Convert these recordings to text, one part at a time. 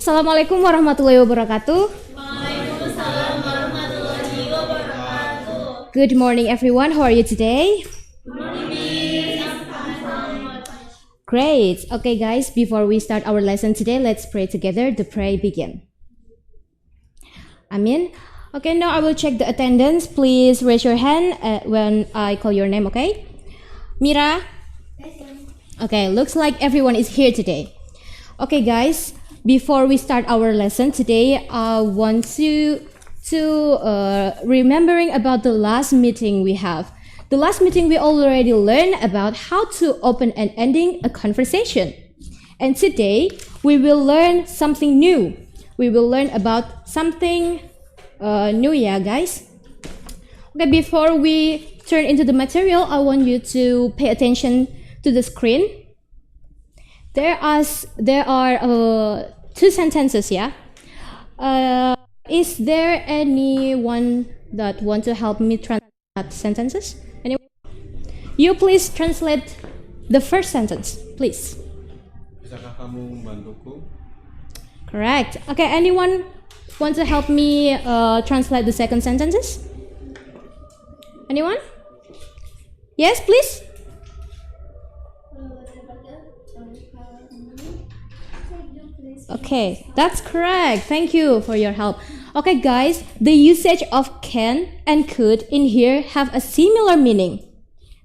Assalamualaikum warahmatullahi wabarakatuh. Waalaikumsalam warahmatullahi wabarakatuh. Good morning everyone, how are you today? Great. Okay guys, before we start our lesson today, let's pray together. The prayer begin. Amin. Okay, now I will check the attendance. Please raise your hand when I call your name, okay? Mira? Okay, looks like everyone is here today. Okay guys, before we start our lesson today, I want to remembering about the last meeting we have. The last meeting we already learned about how to open and ending a conversation. And today we will learn something new. We will learn about something new, yeah guys. Okay, before we turn into the material, I want you to pay attention to the screen. There are two sentences, yeah. Is there anyone that want to help me translate sentences? Anyone? You please translate the first sentence, please. Bisakah kamu membantuku? Correct. Okay, anyone want to help me translate the second sentences? Anyone? Yes, please. Okay, that's correct. Thank you for your help. Okay guys, the usage of can and could in here have a similar meaning.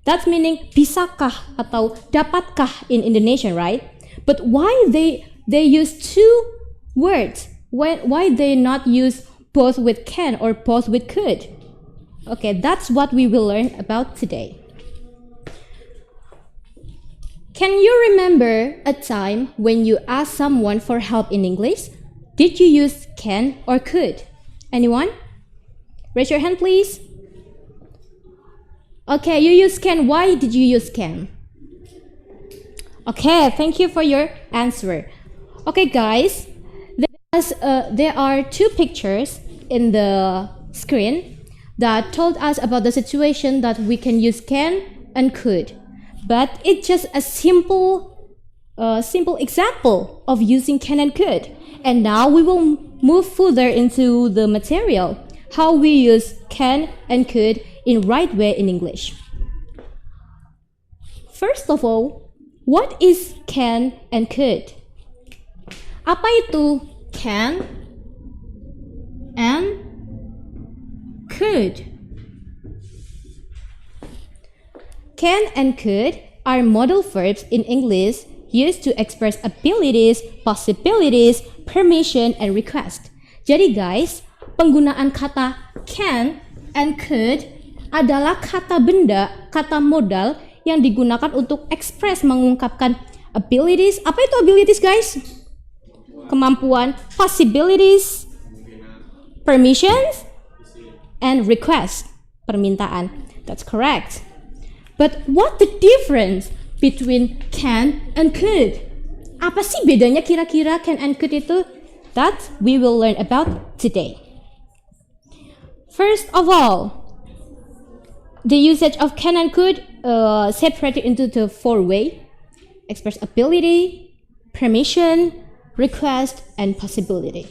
That's meaning bisakah atau dapatkah in Indonesian, right? But why they use two words? Why they not use both with can or both with could? Okay, that's what we will learn about today. Can you remember a time when you asked someone for help in English? Did you use can or could? Anyone? Raise your hand, please. Okay, you use can. Why did you use can? Okay, thank you for your answer. Okay, guys, there are two pictures in the screen that told us about the situation that we can use can and could. But it's just a simple example of using can and could. And now we will move further into the material, how we use can and could in right way in English. First of all, what is can and could? Apa itu can and could? Can and could are modal verbs in English used to express abilities, possibilities, permission, and request. Jadi guys, penggunaan kata can and could adalah kata benda, kata modal yang digunakan untuk express mengungkapkan abilities. Apa itu abilities guys? Kemampuan, possibilities, permissions, and request, permintaan. That's correct. But what the difference between can and could? Apa sih bedanya kira-kira can and could itu? That we will learn about today. First of all, the usage of can and could separated into the four ways: express ability, permission, request, and possibility.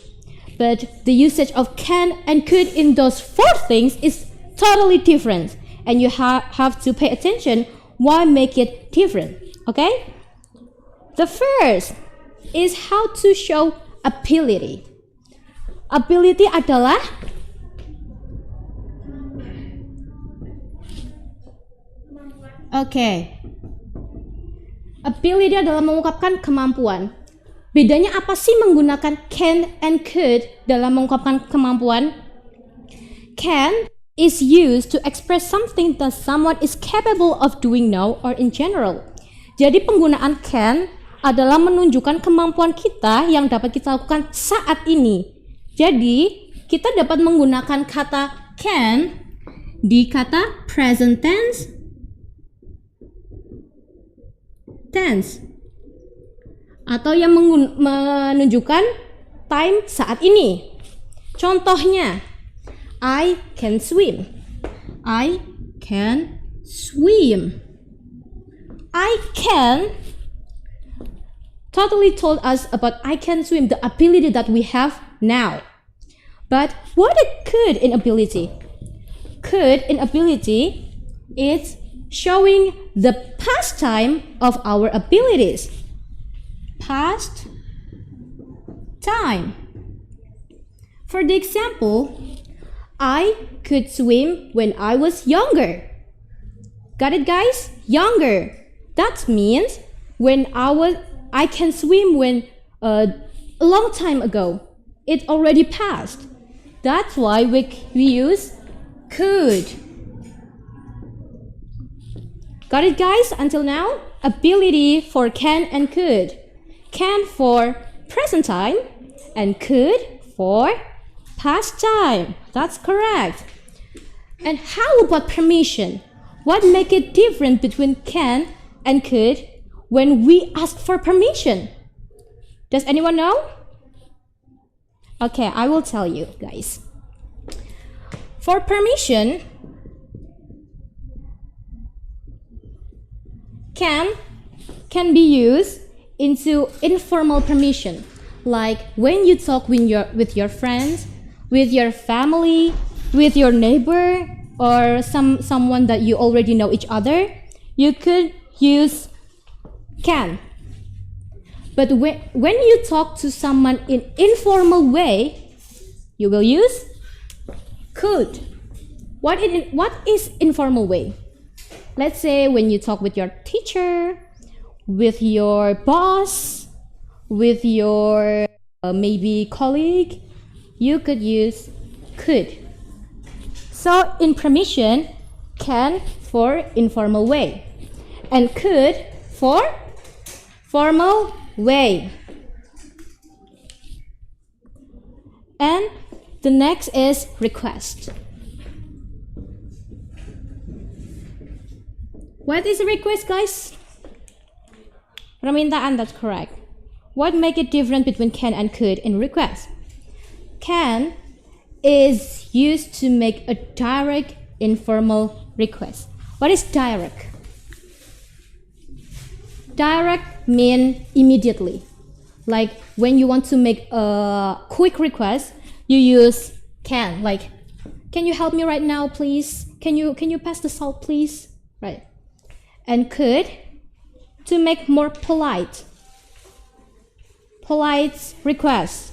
But the usage of can and could in those four things is totally different. And you have to pay attention why make it different, okay? The first is how to show ability. Ability adalah ability adalah mengungkapkan kemampuan. Bedanya apa sih menggunakan can and could dalam mengungkapkan kemampuan? Can is used to express something that someone is capable of doing now or in general. Jadi penggunaan can adalah menunjukkan kemampuan kita yang dapat kita lakukan saat ini. Jadi kita dapat menggunakan kata can di kata present tense atau yang menunjukkan time saat ini. Contohnya, I can swim. I can swim. I can totally told us about I can swim, the ability that we have now. But what is could in ability? Could in ability is showing the past time of our abilities. Past time. For the example, I could swim when I was younger. Got it, guys? Younger. That means I can swim when a long time ago. It already passed. That's why we use could. Got it, guys? Until now, ability for can and could. Can for present time and could for past time. That's correct. And how about permission? What makes it different between can and could when we ask for permission? Does anyone know? Okay, I will tell you guys. For permission, can be used into informal permission, like when you talk with your friends, with your family, with your neighbor, or someone that you already know each other, you could use can. But when you talk to someone in informal way, you will use could. What is informal way? Let's say when you talk with your teacher, with your boss, with your maybe colleague, you could use could. So in permission, can for informal way and could for formal way. And the next is request. What is a request, guys? Permintaan, that's correct. What makes it different between can and could in request? Can is used to make a direct informal request. What is direct? Direct means immediately. Like when you want to make a quick request, you use can. Like, can you help me right now, please? Can you pass the salt, please? Right. And could to make more polite requests.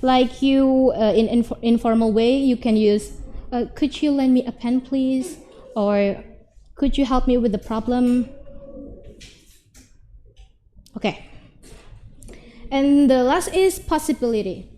Like you in informal way, you can use could you lend me a pen, please? Or could you help me with the problem? Okay. And the last is possibility.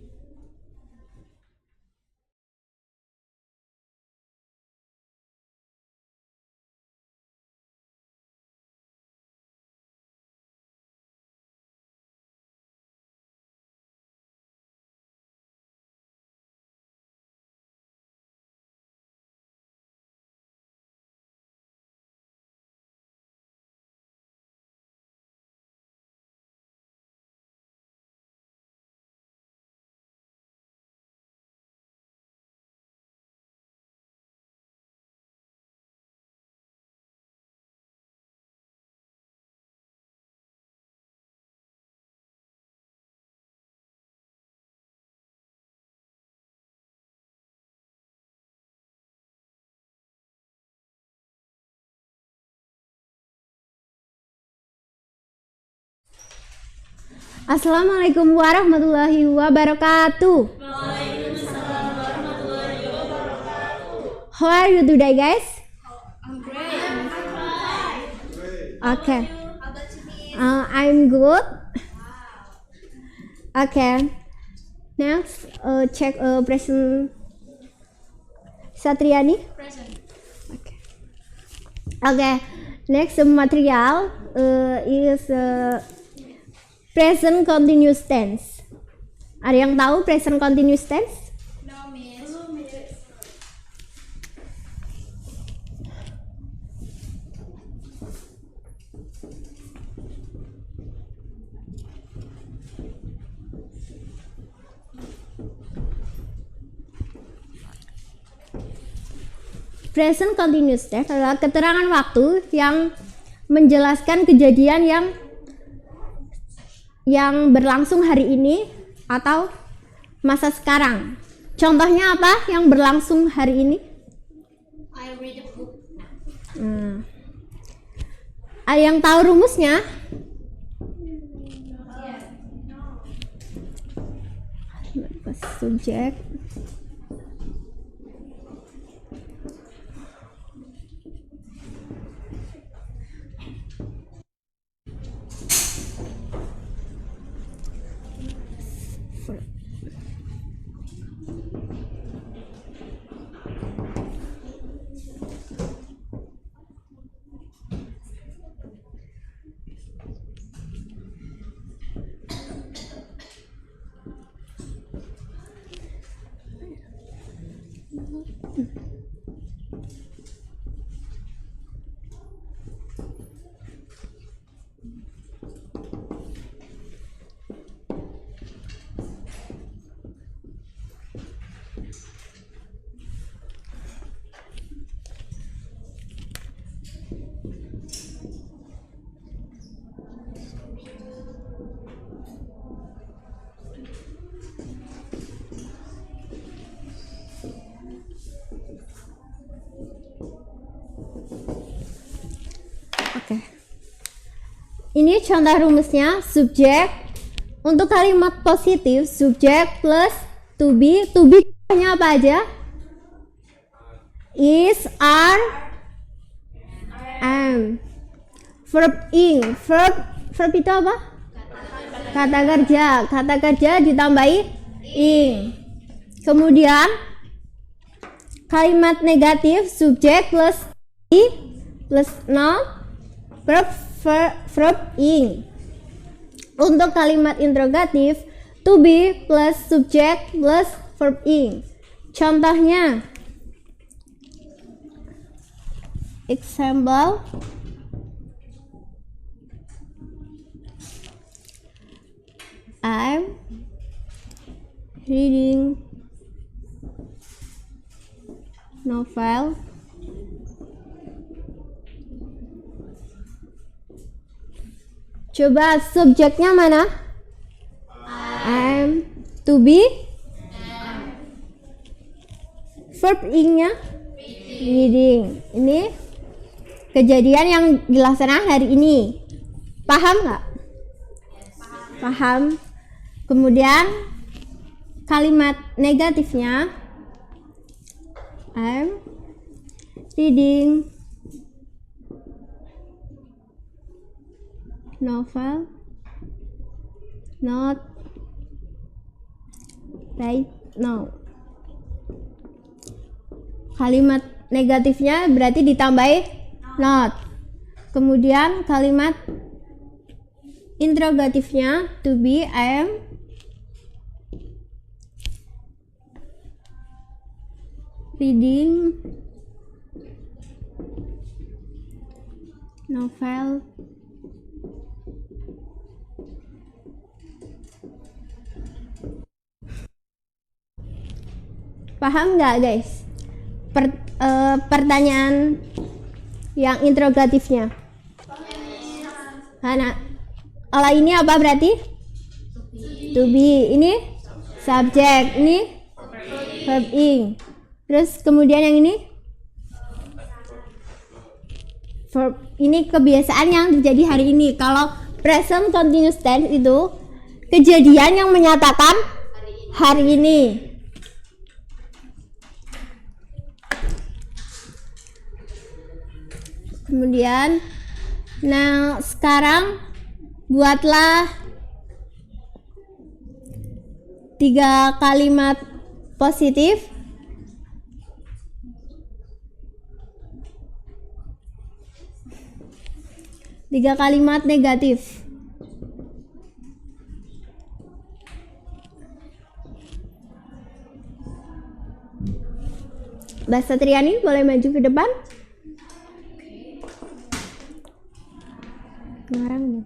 Assalamualaikum warahmatullahi wabarakatuh. Waalaikumsalam warahmatullahi wabarakatuh. How are you today, guys? I'm great. Okay. I'm good. Okay. Next, check present. Satriani. Present. Okay. Okay. Next material is present continuous tense. Ada yang tahu present continuous tense? No, miss. Present continuous tense adalah keterangan waktu yang menjelaskan kejadian yang yang berlangsung hari ini atau masa sekarang. Contohnya apa yang berlangsung hari ini? I read a book. Ada yang tahu rumusnya? Subjek Ini contoh rumusnya. Subjek untuk kalimat positif, subjek plus to be. To be nya apa aja? Is, are, am. Verb ing. Verb itu apa? Kata kerja. Kata kerja ditambahi ing. Kemudian kalimat negatif, subjek plus i plus noun, verb ing. Untuk kalimat interrogatif, to be plus subjek plus verb ing. Contohnya, example, I'm reading novel Coba subjeknya mana? I'm. To be? Verb ing-nya? Reading. Ini kejadian yang dilaksanakan hari ini. Paham nggak? Paham. Kemudian kalimat negatifnya I'm reading novel not right now. Kalimat negatifnya berarti ditambahi not. Kemudian kalimat interrogatifnya to be I am reading novel Paham nggak guys? Pertanyaan yang interrogatifnya. Karena ala ini apa berarti? To be. Ini subjek. Ini verb ing. Terus kemudian yang ini verb. Ini kebiasaan yang terjadi hari ini. Kalau present continuous tense itu kejadian yang menyatakan hari ini. Kemudian, nah sekarang buatlah 3 kalimat positif. Tiga kalimat negatif. Mbak Satriani boleh maju ke depan. Ngarang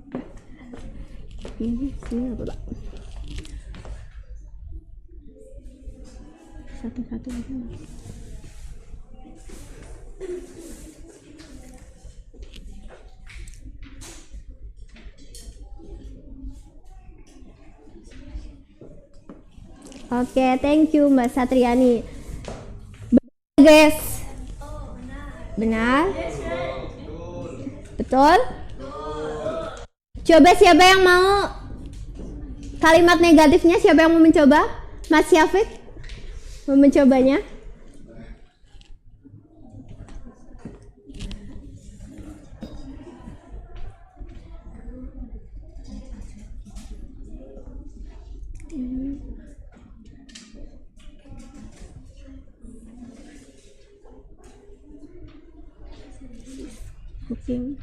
ini sini apa Pak? Satu-satu aja. Oke, thank you Mbak Satriani. Guys. Benar? Betul? Coba siapa yang mau kalimat negatifnya, siapa yang mau mencoba? Mas Syafiq mau mencobanya? Cooking.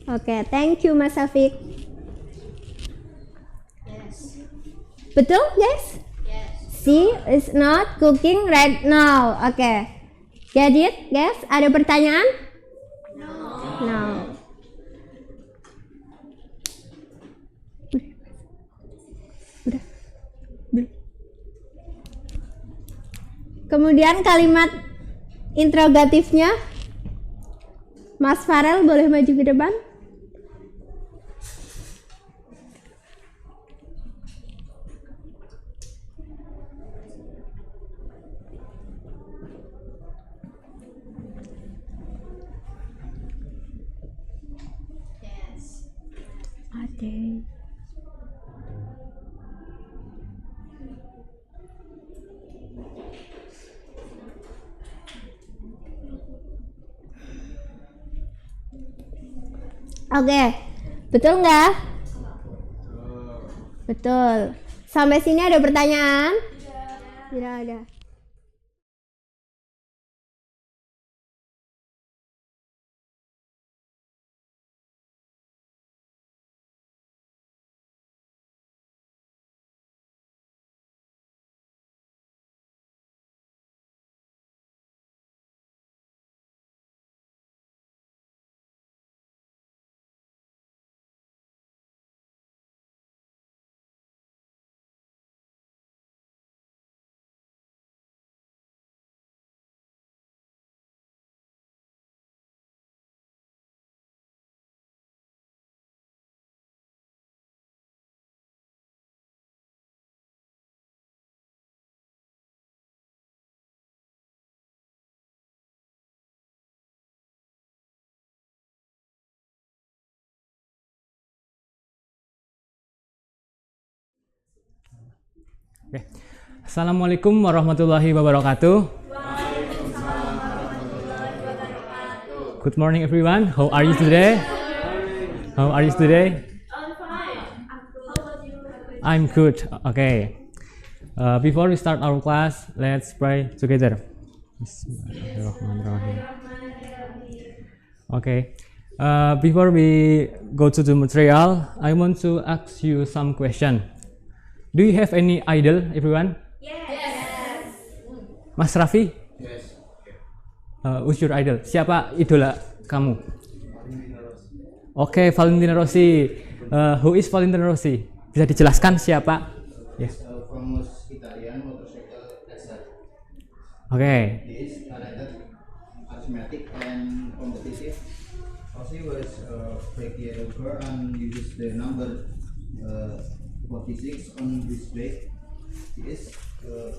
Oke, thank you Mas Syafiq. Yes. Betul guys? Yes. She is not cooking right now. Oke. Get it guys? Ada pertanyaan? No. Udah. Belum. Kemudian kalimat interrogatifnya, Mas Farel boleh maju ke depan. Yes. Oke. Oke, betul nggak? Betul. Sampai sini ada pertanyaan? Tidak ada. Oke. Assalamualaikum warahmatullahi wabarakatuh. Good morning everyone. How are you today? How are you today? I'm fine. How about you? I'm good. Okay. Before we start our class, let's pray together. Bismillahirrahmanirrahim. Okay. Before we go to the material, I want to ask you some question. Do you have any idol, everyone? Yes. Mas Raffi, Yes. who's your idol? Siapa idola kamu? Oke, Valentino Rossi. Who is Valentino Rossi? Bisa dijelaskan siapa? Ya. Famous Italian motorcycle racer. Oke. He is talented, charismatic, and competitive. Rossi was a breakaway and uses the number 46 on his bike. He is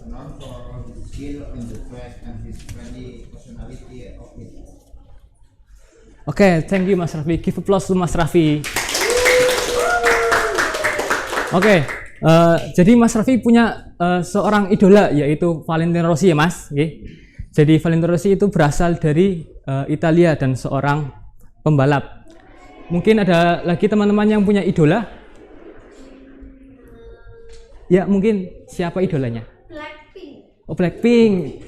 known for his skill on the track and his friendly personality of it. Oke, thank you Mas Raffi. Give applause to Mas Raffi. Oke, jadi Mas Raffi punya seorang idola yaitu Valentino Rossi ya Mas. Oke. Jadi Valentino Rossi itu berasal dari Italia dan seorang pembalap. Mungkin ada lagi teman-teman yang punya idola? Ya, mungkin siapa idolanya? Blackpink. Oh, Blackpink.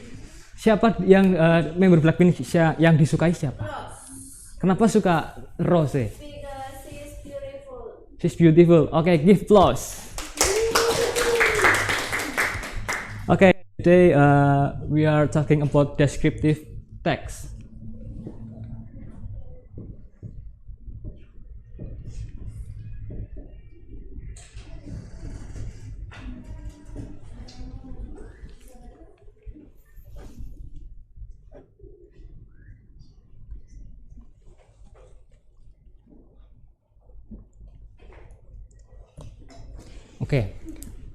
Siapa yang member Blackpink yang disukai siapa? Kenapa suka Rose? Because she's beautiful. She's beautiful. Okay, give applause. Okay, today we are talking about descriptive text. Oke.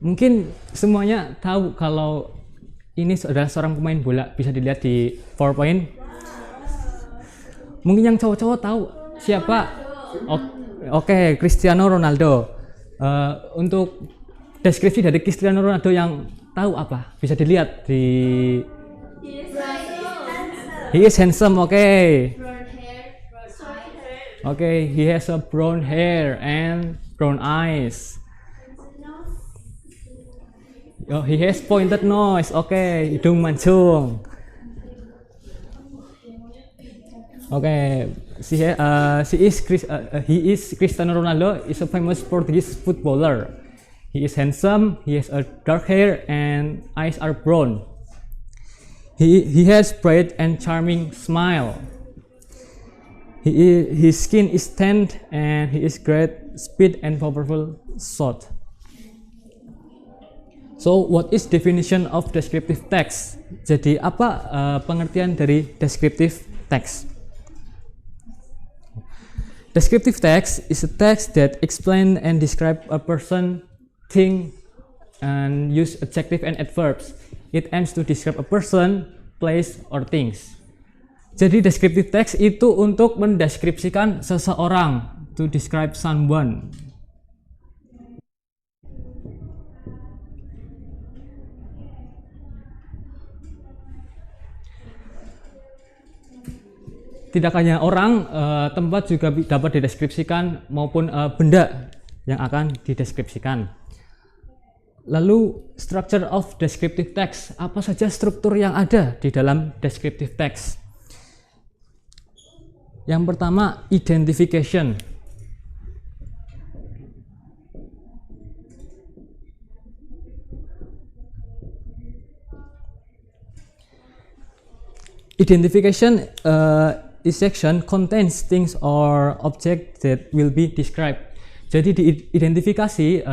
Mungkin semuanya tahu kalau ini adalah seorang pemain bola, bisa dilihat di PowerPoint. Mungkin yang cowok-cowok tahu siapa? Oke, Cristiano Ronaldo. Untuk deskripsi dari Cristiano Ronaldo yang tahu apa? Bisa dilihat di. He is handsome. Okay. Okay, he has a brown hair and brown eyes. Oh, he has pointed nose. Okay, hidung mancung. Okay, he is Cristiano Ronaldo is a famous Portuguese footballer. He is handsome. He has a dark hair and eyes are brown. He has bright and charming smile. His skin is tanned and he is great speed and powerful shot. So, what is definition of descriptive text? Jadi, apa pengertian dari descriptive text? Descriptive text is a text that explain and describe a person, thing, and use adjective and adverbs. It aims to describe a person, place, or things. Jadi, descriptive text itu untuk mendeskripsikan seseorang, to describe someone. Tidak hanya orang, tempat juga dapat dideskripsikan maupun benda yang akan dideskripsikan. Lalu, structure of descriptive text. Apa saja struktur yang ada di dalam descriptive text? Yang pertama, identification. Identification this section contains things or object that will be described. Jadi diidentifikasi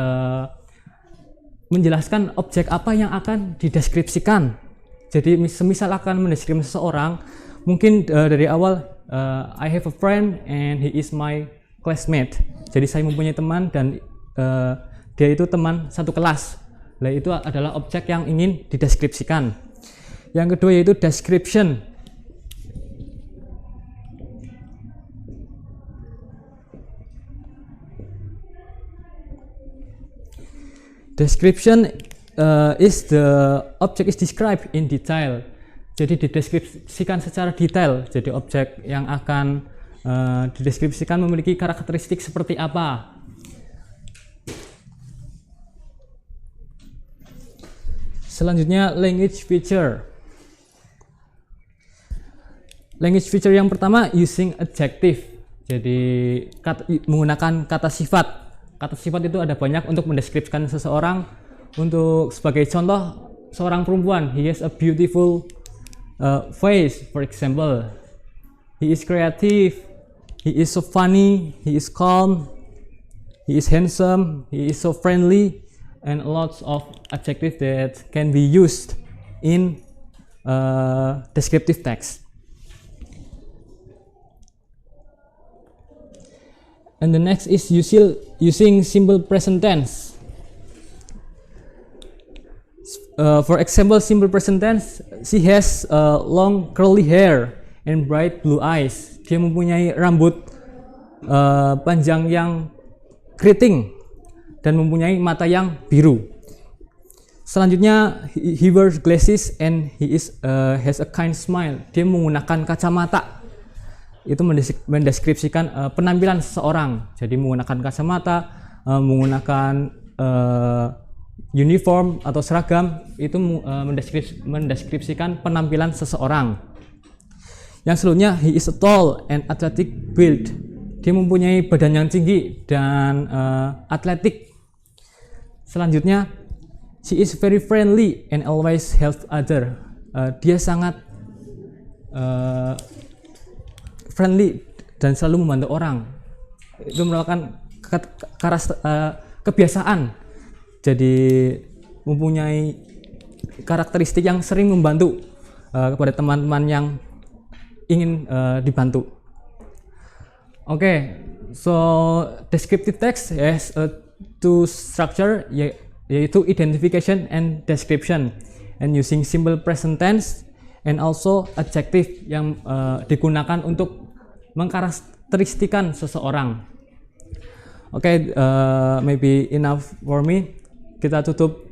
menjelaskan objek apa yang akan dideskripsikan. Jadi semisal akan mendeskripsikan seseorang, mungkin dari awal I have a friend and he is my classmate. Jadi saya mempunyai teman dan dia itu teman satu kelas. Nah, itu adalah objek yang ingin dideskripsikan. Yang kedua yaitu description. Description is the object is described in detail. Jadi dideskripsikan secara detail. Jadi objek yang akan dideskripsikan memiliki karakteristik seperti apa. Selanjutnya language feature. Language feature yang pertama using adjective. Jadi menggunakan kata sifat. Kata sifat itu ada banyak untuk mendeskripsikan seseorang. Untuk sebagai contoh, seorang perempuan, he has a beautiful face, for example. He is creative, he is so funny, he is calm, he is handsome, he is so friendly, and lots of adjectives that can be used in descriptive text. And the next is using simple present tense. For example, simple present tense, she has long curly hair and bright blue eyes. Dia mempunyai rambut panjang yang keriting dan mempunyai mata yang biru. Selanjutnya, he wears glasses and he has a kind smile. Dia menggunakan kacamata. Itu mendeskripsikan penampilan seseorang. Jadi menggunakan kacamata, menggunakan uniform atau seragam, itu mendeskripsikan penampilan seseorang. Yang selanjutnya, he is a tall and athletic build. Dia mempunyai badan yang tinggi dan atletik. Selanjutnya, she is very friendly and always helps other. Dia sangat friendly dan selalu membantu orang. Itu merupakan kebiasaan. Jadi mempunyai karakteristik yang sering membantu kepada teman-teman yang ingin dibantu. Okay, so descriptive text has two structure yaitu identification and description, and using simple present tense and also adjective yang digunakan untuk mengkarakteristikan seseorang. Oke, maybe enough for me. Kita tutup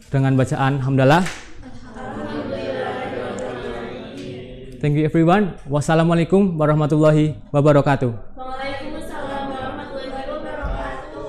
dengan bacaan hamdalah. Thank you everyone. Wassalamualaikum warahmatullahi wabarakatuh. Waalaikumsalam warahmatullahi wabarakatuh.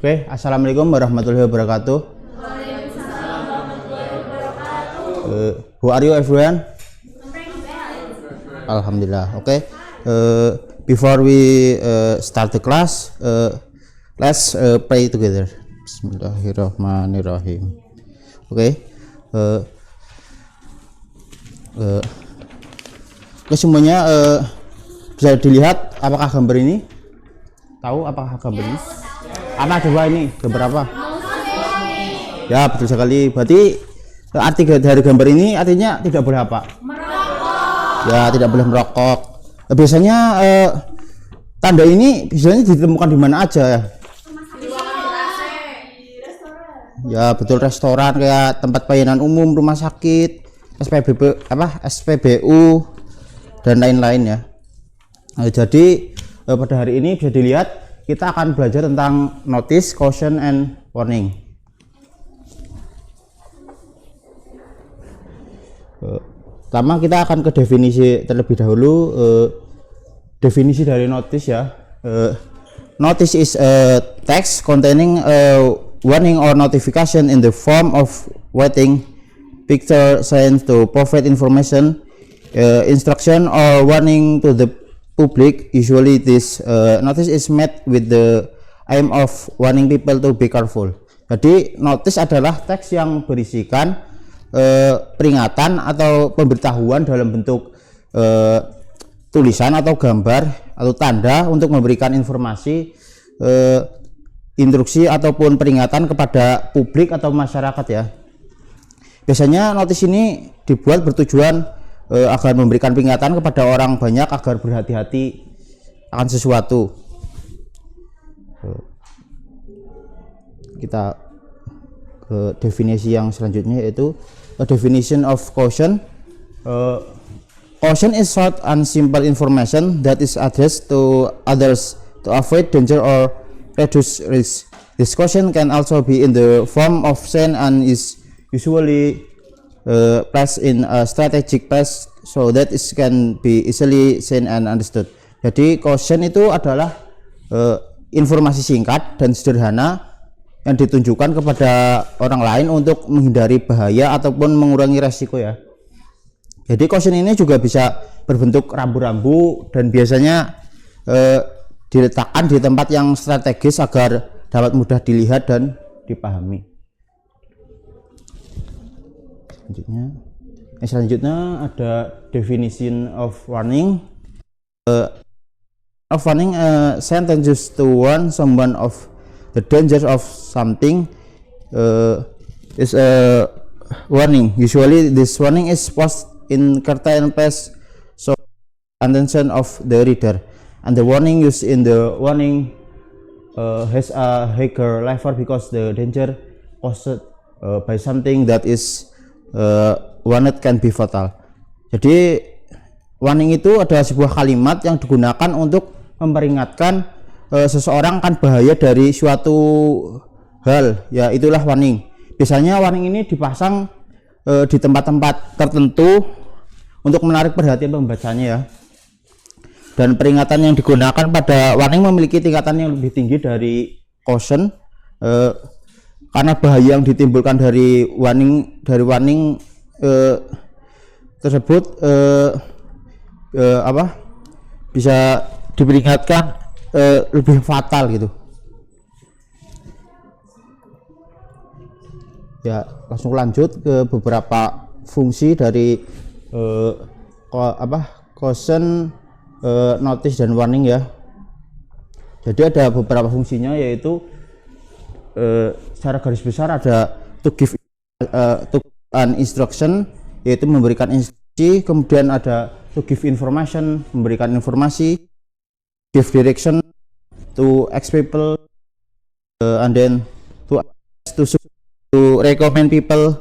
Oke, assalamualaikum warahmatullahi wabarakatuh. Who are you everyone? Alhamdulillah. Okay. Before we start the class, let's pray together. Bismillahirrahmanirrahim. Okay. Semuanya bisa dilihat apakah gambar ini? Tahu apakah gambar ini? Apa coba ini? Gambar apa? Ya, betul sekali. Berarti arti dari gambar ini artinya tidak boleh apa? Merokok. Ya, tidak boleh merokok. Biasanya tanda ini biasanya ditemukan di mana aja ya? Ya, betul, restoran, kayak tempat pelayanan umum, rumah sakit, SPBU dan lain-lain ya. Jadi pada hari ini bisa dilihat kita akan belajar tentang notice, caution, and warning. Pertama kita akan ke definisi terlebih dahulu. Definisi dari notice ya. Notice is a text containing a warning or notification in the form of writing, picture, sign to provide information, instruction, or warning to the public. Usually this notice is made with the aim of warning people to be careful. Jadi notice adalah teks yang berisikan peringatan atau pemberitahuan dalam bentuk tulisan atau gambar atau tanda untuk memberikan informasi, instruksi ataupun peringatan kepada publik atau masyarakat ya. Biasanya notice ini dibuat bertujuan agar memberikan peringatan kepada orang banyak agar berhati-hati akan sesuatu. Kita ke definisi yang selanjutnya, yaitu a definition of caution. Caution is short and simple information that is addressed to others to avoid danger or reduce risk. This caution can also be in the form of sign and is usually placed in a strategic place so that it can be easily seen and understood. Jadi caution itu adalah informasi singkat dan sederhana yang ditunjukkan kepada orang lain untuk menghindari bahaya ataupun mengurangi resiko ya. Jadi caution ini juga bisa berbentuk rambu-rambu dan biasanya diletakkan di tempat yang strategis agar dapat mudah dilihat dan dipahami. Selanjutnya ada definition of warning. Of warning, sentence used to warn someone of the dangers of something is a warning. Usually this warning is posted in certain place so attention of the reader, and the warning used in the warning has a higher level because the danger caused by something that is warned can be fatal. Jadi warning itu adalah sebuah kalimat yang digunakan untuk memperingatkan seseorang akan bahaya dari suatu hal, ya itulah warning. Biasanya warning ini dipasang di tempat-tempat tertentu untuk menarik perhatian pembacanya ya. Dan peringatan yang digunakan pada warning memiliki tingkatan yang lebih tinggi dari caution, karena bahaya yang ditimbulkan dari warning tersebut bisa diperingatkan lebih fatal gitu. Ya, langsung lanjut ke beberapa fungsi dari caution, notice dan warning ya. Jadi ada beberapa fungsinya, yaitu secara garis besar ada to give an instruction, yaitu memberikan instruksi, kemudian ada to give information, memberikan informasi, give direction, to ask people, and then to recommend people,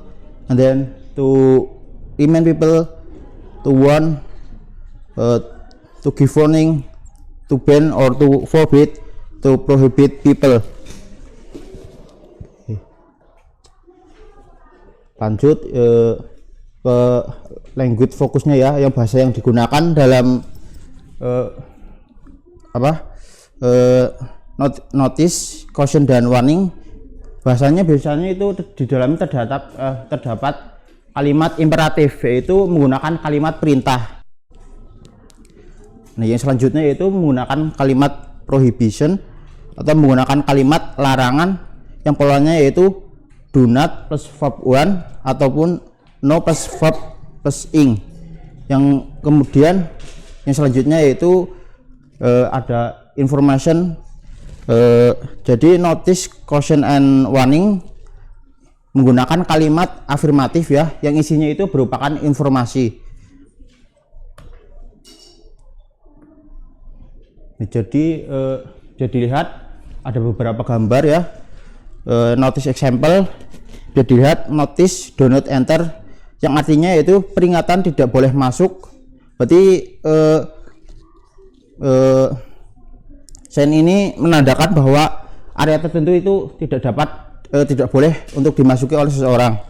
and then to remind people, to warn, to give warning, to ban or to forbid, to prohibit people. Lanjut ke language fokusnya ya, yang bahasa yang digunakan dalam notice, caution dan warning. Bahasanya biasanya itu di dalamnya terdapat kalimat imperatif, yaitu menggunakan kalimat perintah. Nah, yang selanjutnya yaitu menggunakan kalimat prohibition atau menggunakan kalimat larangan yang polanya yaitu do not plus verb one ataupun no plus verb plus ing. Yang kemudian yang selanjutnya yaitu ada information. Jadi notice, caution and warning menggunakan kalimat afirmatif ya, yang isinya itu merupakan informasi. Jadi lihat ada beberapa gambar ya. Notice example, bisa dilihat notice do not enter, yang artinya yaitu peringatan tidak boleh masuk. Berarti sign ini menandakan bahwa area tertentu itu tidak boleh untuk dimasuki oleh seseorang.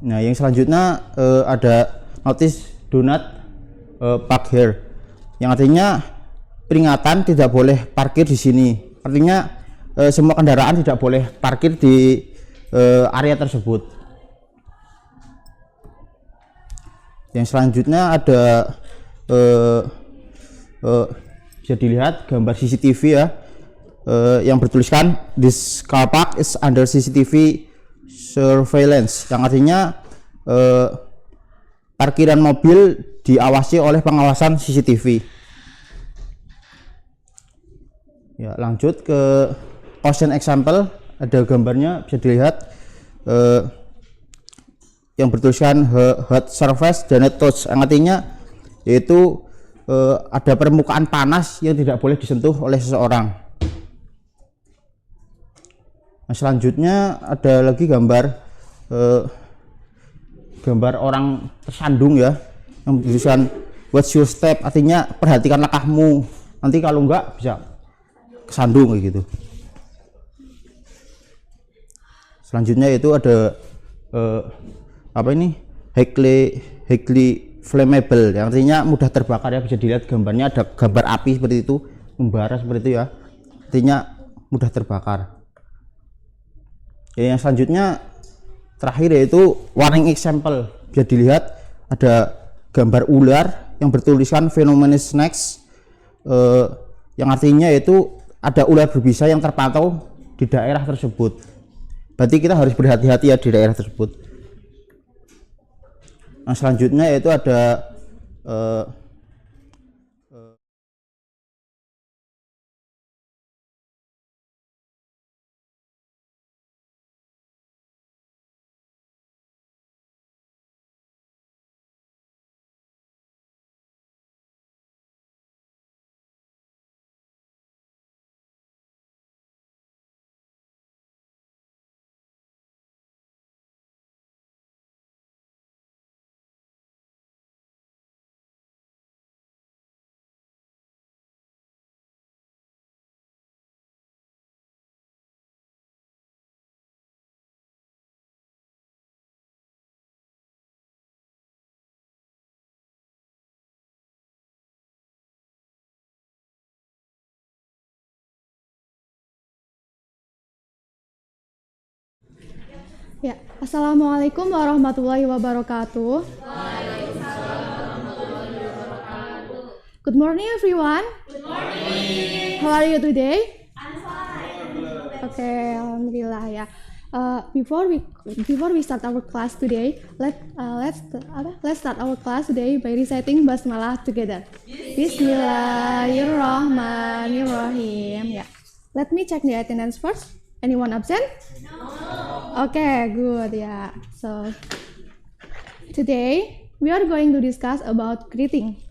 Nah, yang selanjutnya ada notice do not park here, yang artinya peringatan tidak boleh parkir di sini. Artinya semua kendaraan tidak boleh parkir di area tersebut. Yang selanjutnya ada bisa dilihat gambar CCTV ya, yang bertuliskan this car park is under CCTV surveillance, yang artinya parkiran mobil diawasi oleh pengawasan CCTV. Ya, lanjut ke caution example, ada gambarnya bisa dilihat yang bertuliskan hot surface do not touch, yang artinya yaitu ada permukaan panas yang tidak boleh disentuh oleh seseorang. Nah, selanjutnya ada lagi gambar orang tersandung ya, yang bertuliskan watch your step, artinya perhatikan langkahmu, nanti kalau enggak bisa kesandung kayak gitu. Selanjutnya itu ada highly flammable, yang artinya mudah terbakar ya. Bisa dilihat gambarnya, ada gambar api seperti itu, membara seperti itu ya, artinya mudah terbakar. Yang selanjutnya terakhir yaitu warning example, bisa dilihat ada gambar ular yang bertuliskan venomous snakes, yang artinya yaitu ada ular berbisa yang terpantau di daerah tersebut. Berarti kita harus berhati-hati ya di daerah tersebut. Nah, selanjutnya yaitu ada Ya, Assalamualaikum warahmatullahi wabarakatuh. Good morning, everyone. Good morning. How are you today? I'm fine. Okay, alhamdulillah ya. Before we start our class today, let's start our class today by reciting basmalah together. Bismillahirrahmanirrahim. Ya. Let me check the attendance first. Anyone absent? Okay, good. Yeah. So today we are going to discuss about greeting.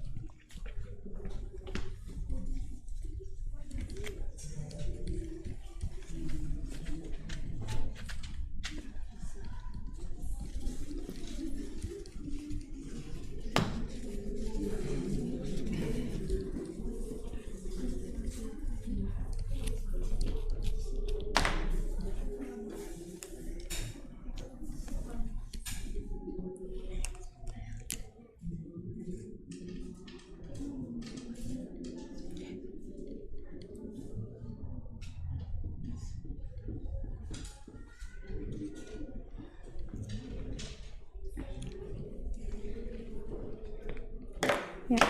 Ya.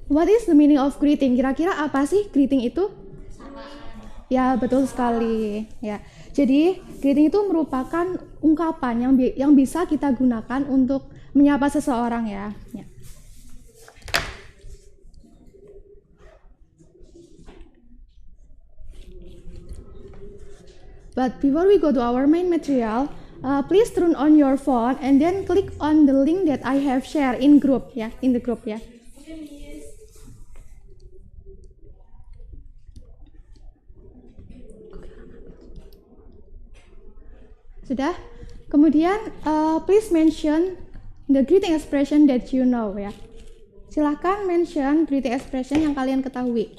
What is the meaning of greeting? Kira-kira apa sih greeting itu? Ya, betul sekali. Ya. Jadi, greeting itu merupakan ungkapan yang bisa kita gunakan untuk menyapa seseorang ya. Ya. But before we go to our main material, please turn on your phone and then click on the link that I have shared in group ya, in the group ya. Sudah? Kemudian please mention the greeting expression that you know ya. Silahkan mention greeting expression yang kalian ketahui.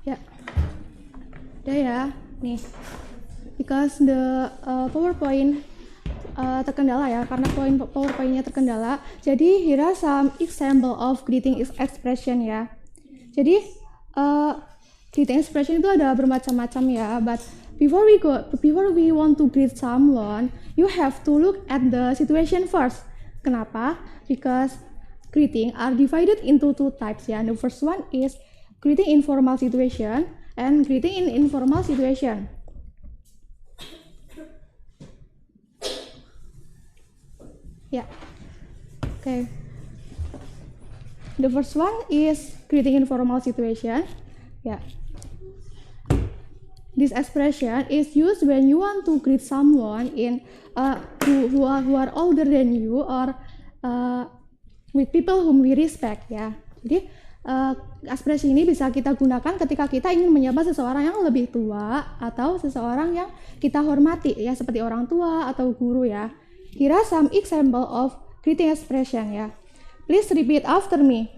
Ya, udah ya, nih, because the PowerPoint terkendala ya, karena PowerPoint-nya terkendala, jadi here are some example of greeting expression ya. Jadi greeting expression itu ada bermacam-macam ya, but before we want to greet someone, you have to look at the situation first. Kenapa? Because greeting are divided into two types ya. The first one is greeting in formal situation and greeting in informal situation. Yeah. Okay. The first one is greeting in formal situation. Yeah. This expression is used when you want to greet someone who are older than you or with people whom we respect ya. Jadi ekspresi ini bisa kita gunakan ketika kita ingin menyapa seseorang yang lebih tua atau seseorang yang kita hormati ya, seperti orang tua atau guru ya. Here are some example of greeting expression ya. Please repeat after me.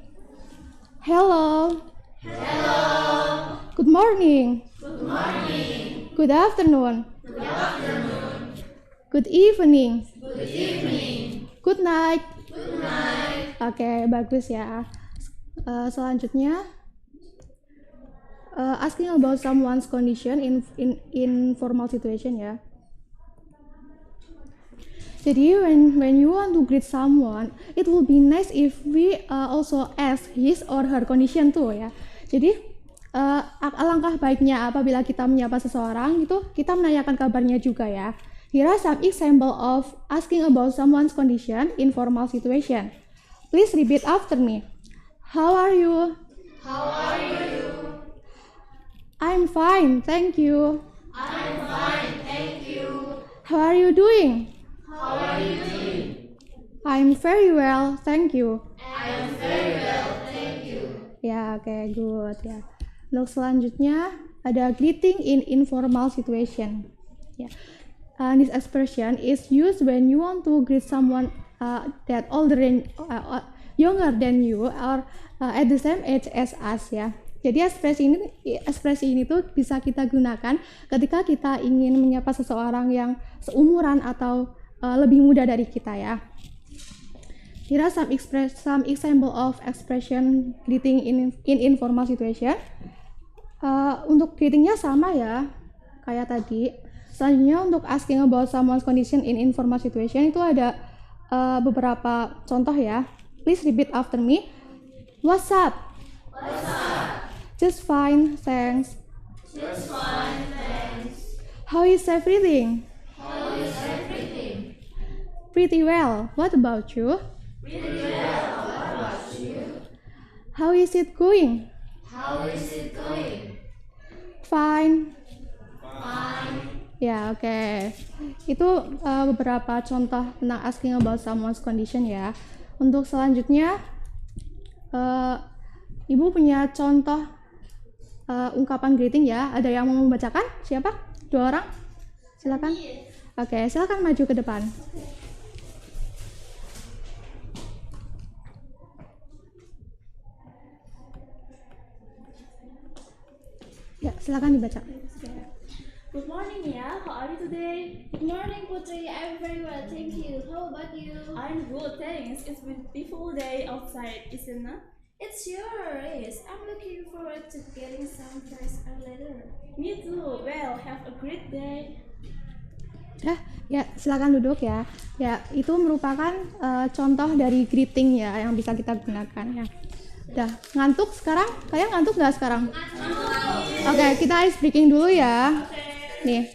Hello. Hello. Good morning. Good morning. Good afternoon. Good afternoon. Good evening. Good evening. Good night. Good night. Oke, bagus ya. Selanjutnya, asking about someone's condition in formal situation ya. Jadi when you want to greet someone, it will be nice if we also ask his or her condition too ya. Jadi alangkah baiknya apabila kita menyapa seseorang itu kita menanyakan kabarnya juga ya. Here are some example of asking about someone's condition in formal situation. Please repeat after me. How are you? How are you? I'm fine, thank you. I'm fine, thank you. How are you doing? How are you doing? I'm very well, thank you. I'm very well, thank you. Ya, Ya, oke, good ya. Untuk selanjutnya ada greeting in informal situation. Ya. This expression is used when you want to greet someone that younger than you or at the same age as us ya. Jadi ekspresi ini tuh bisa kita gunakan ketika kita ingin menyapa seseorang yang seumuran atau lebih muda dari kita ya. Here are some example of expression greeting in informal situation. Untuk greetingnya sama ya, kayak tadi. Selanjutnya untuk asking about someone's condition in informal situation itu ada beberapa contoh ya. Please repeat after me. What's up? What's up? Just fine, thanks. Just fine, thanks. How is everything? How is everything? Pretty well. What about you? Really well. What about you? How is it going? How is it going? Fine. Fine. Ya, oke. Itu beberapa contoh tentang asking about someone's condition ya. Untuk selanjutnya, Ibu punya contoh ungkapan greeting ya. Ada yang mau membacakan? Siapa? 2 orang? Silakan. Oke, silakan maju ke depan. Ya, silakan dibaca. Good morning, Mia. How are you today? Good morning, Putri. I'm very well, thank you. How about you? I'm good, thanks. It's a beautiful day outside, isn't it? It sure is. I'm looking forward to getting some fresh air later. Me too. Well, have a great day. Ya, silakan duduk ya. Ya, itu merupakan contoh dari greeting ya yang bisa kita gunakan ya. Udah, ngantuk sekarang? Kalian ngantuk nggak sekarang? Oke, kita ice breaking dulu ya. Nih,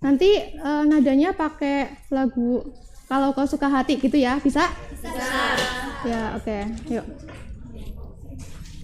nanti nadanya pakai lagu Kalau Kau Suka Hati gitu ya, bisa? Bisa. Ya, oke. Yuk.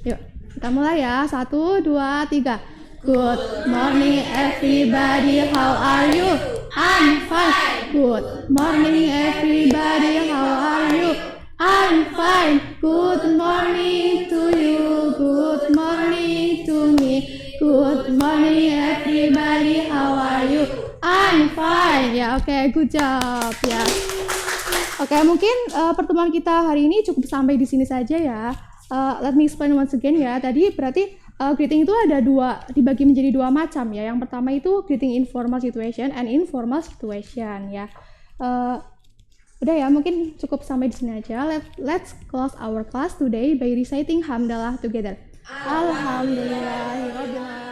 Yuk, kita mulai ya. 1, 2, 3. Good morning everybody, how are you? I'm fine. Good morning everybody, how are you? I'm fine. Good morning to you. Good morning to me. Good morning everybody. How are you? I'm fine. Ya, oke, good job ya. Oke, mungkin pertemuan kita hari ini cukup sampai di sini saja ya. Let me explain once again ya. Tadi berarti greeting itu ada dibagi menjadi 2 macam ya. Yang pertama itu greeting informal situation and informal situation ya. Udah ya, mungkin cukup sampai di sini aja. Let's close our class today by reciting hamdalah together. Alhamdulillahirabbil alamin.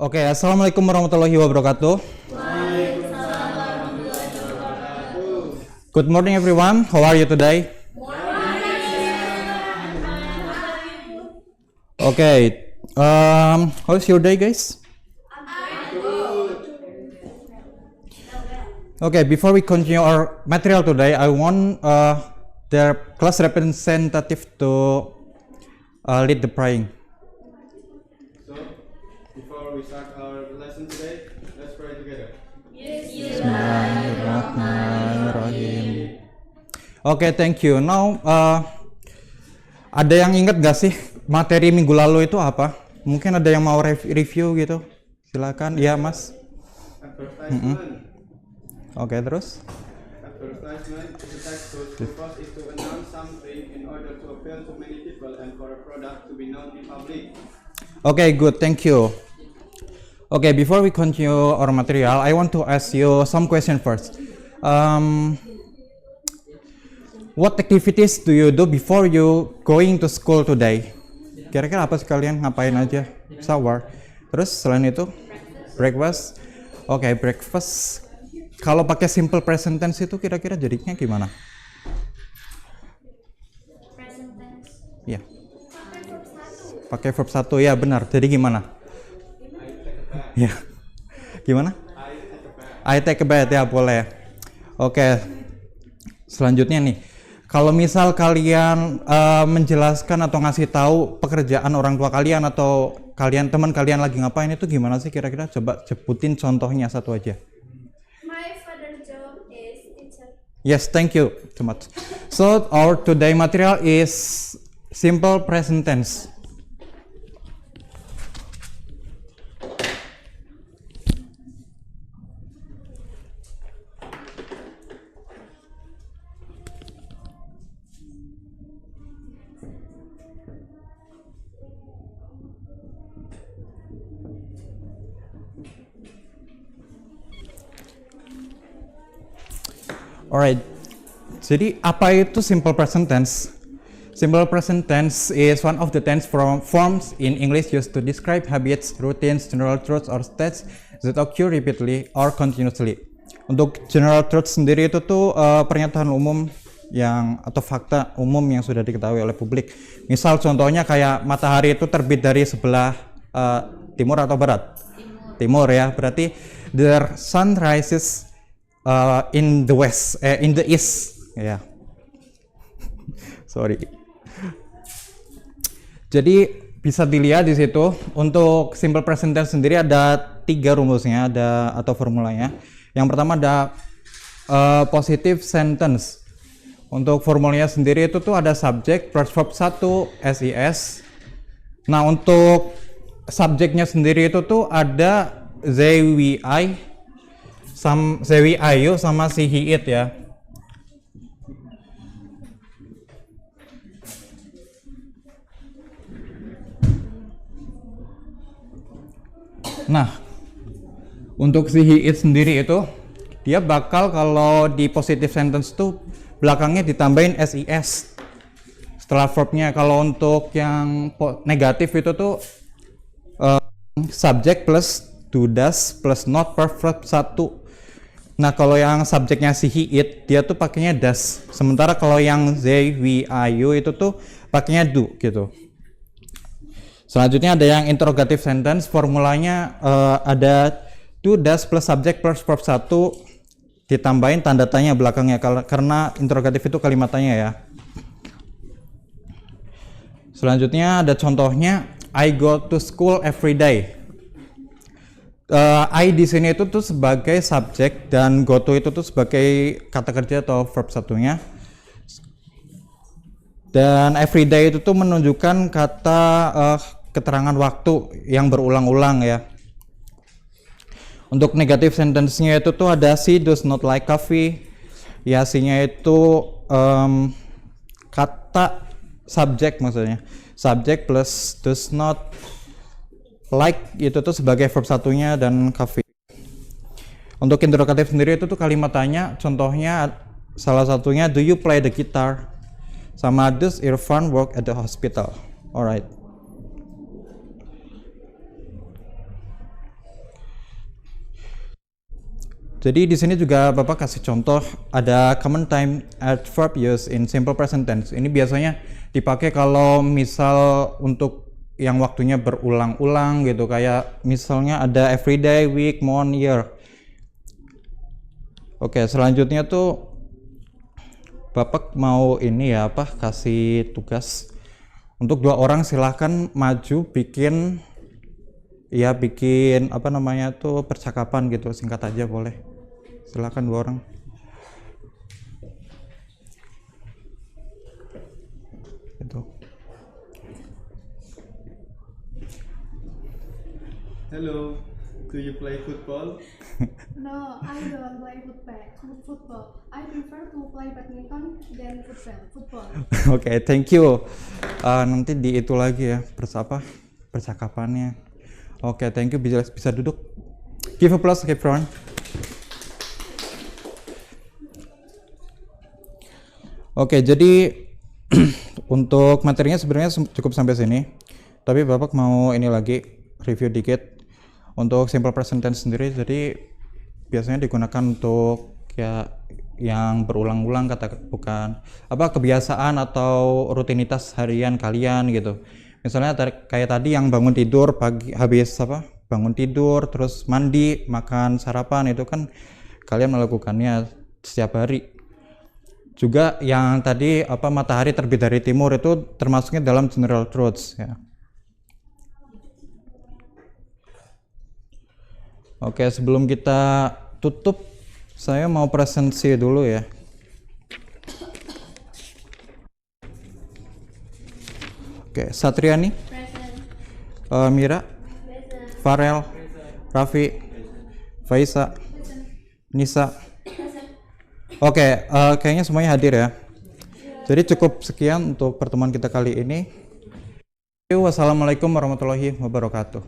Oke, assalamualaikum warahmatullahi wabarakatuh. Good morning everyone. How are you today? Okay. How's your day, guys? Okay. Before we continue our material today, I want their class representative to lead the praying. Before we start our lesson today, let's pray together. Bismillahirrahmanirrahim. Oke, thank you. Now, ada yang ingat gak sih materi minggu lalu itu apa? Mungkin ada yang mau review gitu. Silakan, ya Mas. Advertisement. Oke, terus? Advertisement, the text purpose is to announce something in order to appeal to many people and for a product to be known in public. Oke, good, thank you. Okay, before we continue our material, I want to ask you some question first. What activities do you do before you going to school today? Kira-kira apa sih kalian ngapain aja? Shower. Terus selain itu? Breakfast. Oke, breakfast. Kalau pakai simple present tense itu kira-kira jadinya gimana? Present tense. Ya. Pakai verb 1 ya benar. Jadi gimana? Ya. Gimana? I take a bath ya boleh. Oke. Selanjutnya nih. Kalau misal kalian menjelaskan atau ngasih tahu pekerjaan orang tua kalian atau teman kalian lagi ngapain itu gimana sih kira-kira? Coba sebutin contohnya satu aja. My father's job is teacher. Yes, thank you so much. So our today material is simple present tense. Alright, jadi apa itu simple present tense? Simple present tense is one of the tense forms in English used to describe habits, routines, general truths, or states that occur repeatedly or continuously. Untuk general truths sendiri itu tuh pernyataan umum atau fakta umum yang sudah diketahui oleh publik. Misal contohnya kayak matahari itu terbit dari sebelah timur atau barat? Timur ya, berarti the sun rises in the west, in the east, ya. Yeah. Sorry. Jadi bisa dilihat di situ untuk simple present tense sendiri ada 3 rumusnya, atau formulanya. Yang pertama ada positive sentence. Untuk formulanya sendiri itu tuh ada subject plus verb 1 SIS. Nah untuk subjeknya sendiri itu tuh ada they, we, I. Zewi Ayu sama si he it ya. Nah, untuk si he it sendiri itu dia bakal kalau di positive sentence tuh belakangnya ditambahin SIS setelah verbnya. Kalau untuk yang negatif itu tuh subject plus do does plus not per verb 1. Nah kalau yang subjeknya si he it dia tuh pakainya does, sementara kalau yang they, we, I, you itu tuh pakainya do gitu. Selanjutnya ada yang interrogative sentence, formulanya ada do, does plus subject plus verb 1 ditambahin tanda tanya belakangnya karena interrogatif itu kalimat tanya ya. Selanjutnya ada contohnya I go to school every day. I di sini itu tuh sebagai subjek dan go to itu tuh sebagai kata kerja atau verb satunya. Dan every day itu tuh menunjukkan kata keterangan waktu yang berulang-ulang ya. Untuk negative sentence-nya itu tuh ada she does not like coffee. Ya she-nya itu kata subjek maksudnya. Subject plus does not like itu tuh sebagai verb satunya dan coffee. Untuk interrogatif sendiri itu tuh kalimat tanya, contohnya salah satunya do you play the guitar sama does Irfan work at the hospital. Alright. Jadi di sini juga Bapak kasih contoh ada common time adverb used in simple present tense. Ini biasanya dipakai kalau misal untuk yang waktunya berulang-ulang gitu, kayak misalnya ada everyday, week, month, year. Oke, selanjutnya tuh Bapak mau ini ya kasih tugas untuk 2 orang, silahkan maju bikin percakapan gitu, singkat aja boleh. Silahkan 2 orang. Gitu. Hello, do you play football? No, I don't play football. I prefer to play badminton than football. Oke, thank you. Nanti di itu lagi ya percakapannya. Oke, thank you. Bisa duduk. Give applause, everyone. Oke, jadi untuk materinya sebenarnya cukup sampai sini. Tapi Bapak mau ini lagi review dikit untuk simple present tense sendiri. Jadi biasanya digunakan untuk ya yang berulang-ulang, bukan kebiasaan atau rutinitas harian kalian gitu. Misalnya kayak tadi yang bangun tidur pagi, habis bangun tidur terus mandi, makan sarapan, itu kan kalian melakukannya setiap hari. Juga yang tadi matahari terbit dari timur itu termasuknya dalam general truths ya. Oke, sebelum kita tutup saya mau presentasi dulu ya. Oke, Satriani, Mira, Farel, Raffi, Faisa, Nisa. Oke, kayaknya semuanya hadir ya. Jadi cukup sekian untuk pertemuan kita kali ini. Wassalamualaikum warahmatullahi wabarakatuh.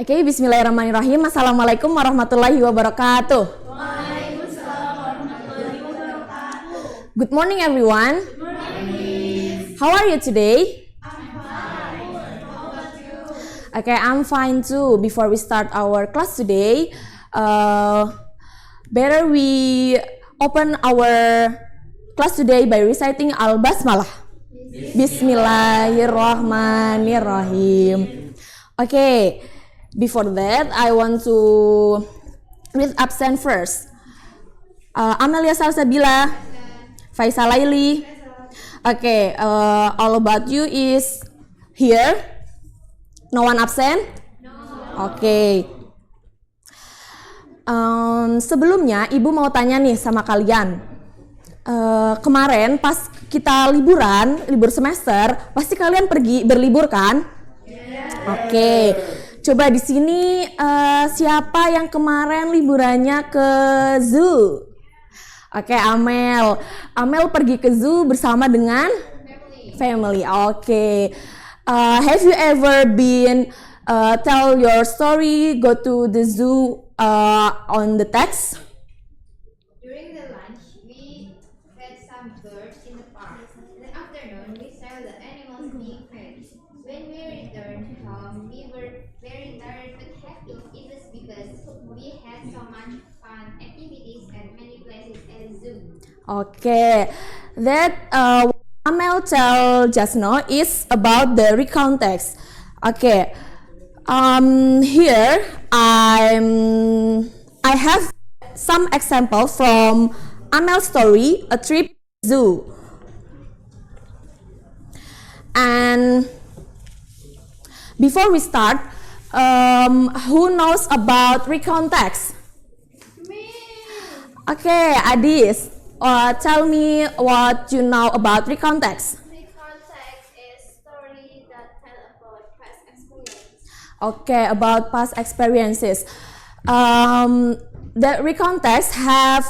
Oke, bismillahirrahmanirrahim. Assalamualaikum warahmatullahi wabarakatuh. Good morning, everyone. How are you today? Okay, I'm fine too. Before we start our class today, better we open our class today by reciting Al-Basmalah. Bismillahirrahmanirrahim. Okay, before that, I want to read absent first. Amelia Salsabila, Faisal Laili. Okay, all about you is here. No one absent? No. Okay. Sebelumnya, Ibu mau tanya nih sama kalian. Kemarin pas kita liburan, libur semester, pasti kalian pergi berlibur kan? Oke. Coba di sini siapa yang kemarin liburannya ke zoo? Oke, Amel. Amel pergi ke zoo bersama dengan family. Oke. Have you ever been tell your story, go to the zoo on the text? During the lunch, we fed some birds in the park. In the afternoon, we saw the animals being fed. When we returned home, we were very tired but happy. It was because we had so much fun activities and many places at the zoo. Okay, that Amel tell just now is about the recount text. Okay, here I have some example from Amel's story, A Trip Zoo. And before we start, who knows about recount text? Okay, Adis, tell me what you know about recount text. Recount text is story that tell about past experience. Okay, about past experiences. The recount text have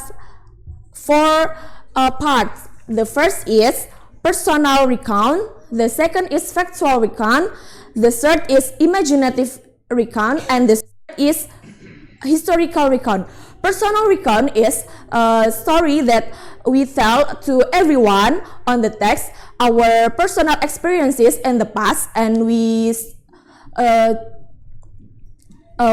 four parts. The first is personal recount. The second is factual recount. The third is imaginative recount, and the fourth is historical recount. Personal recount is a story that we tell to everyone on the text our personal experiences in the past, and we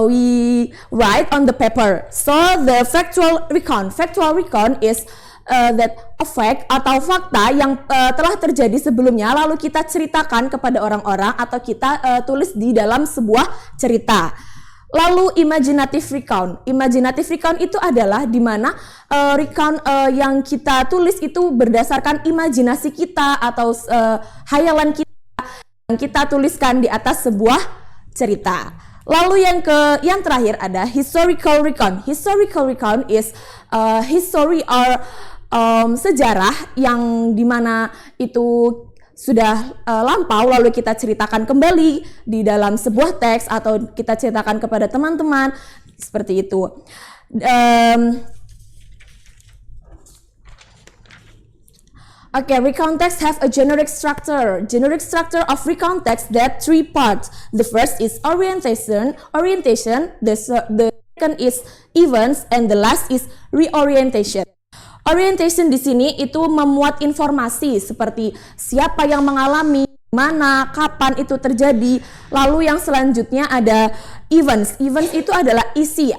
we write on the paper. So the factual recount is that a fact atau fakta yang telah terjadi sebelumnya lalu kita ceritakan kepada orang-orang atau kita tulis di dalam sebuah cerita. Lalu imaginative recount itu adalah di mana recount yang kita tulis itu berdasarkan imajinasi kita atau hayalan kita yang kita tuliskan di atas sebuah cerita. Lalu yang terakhir ada historical recount. Historical recount is history or sejarah yang dimana itu sudah lampau lalu kita ceritakan kembali di dalam sebuah teks atau kita ceritakan kepada teman-teman seperti itu. Okay, recount text have a generic structure. Generic structure of recount text that three parts. The first is orientation. The second is events, and the last is reorientation. Orientation di sini itu memuat informasi seperti siapa yang mengalami, mana, kapan itu terjadi. Lalu yang selanjutnya ada events. Events itu adalah isi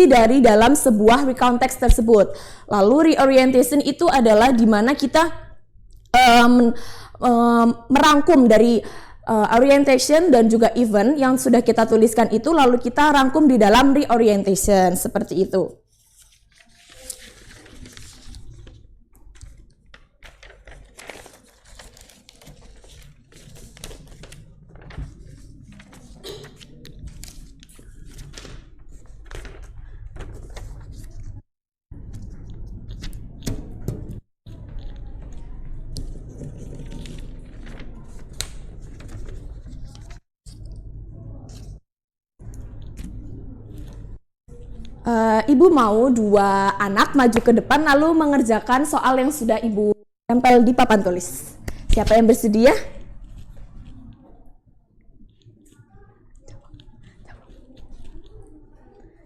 dari dalam sebuah recount text tersebut. Lalu reorientation itu adalah di mana kita merangkum dari orientation dan juga event yang sudah kita tuliskan itu lalu kita rangkum di dalam reorientation seperti itu. Ibu mau dua anak maju ke depan lalu mengerjakan soal yang sudah ibu tempel di papan tulis. Siapa yang bersedia?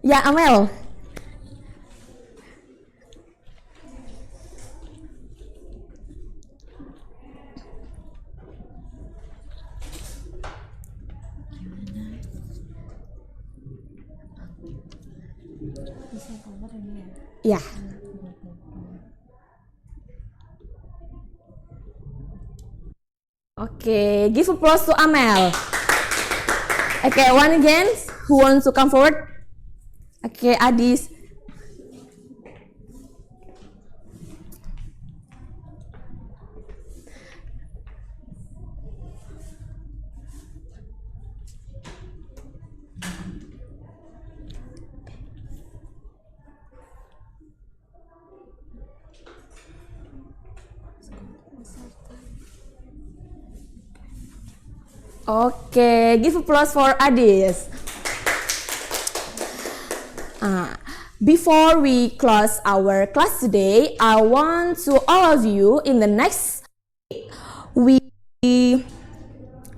Ya, Amel. Ya. Oke, give applause to Amel. Oke, one again. Who wants to come forward? Oke, Adis. Oke, give applause for Adis. Before we close our class today, I want to all of you in the next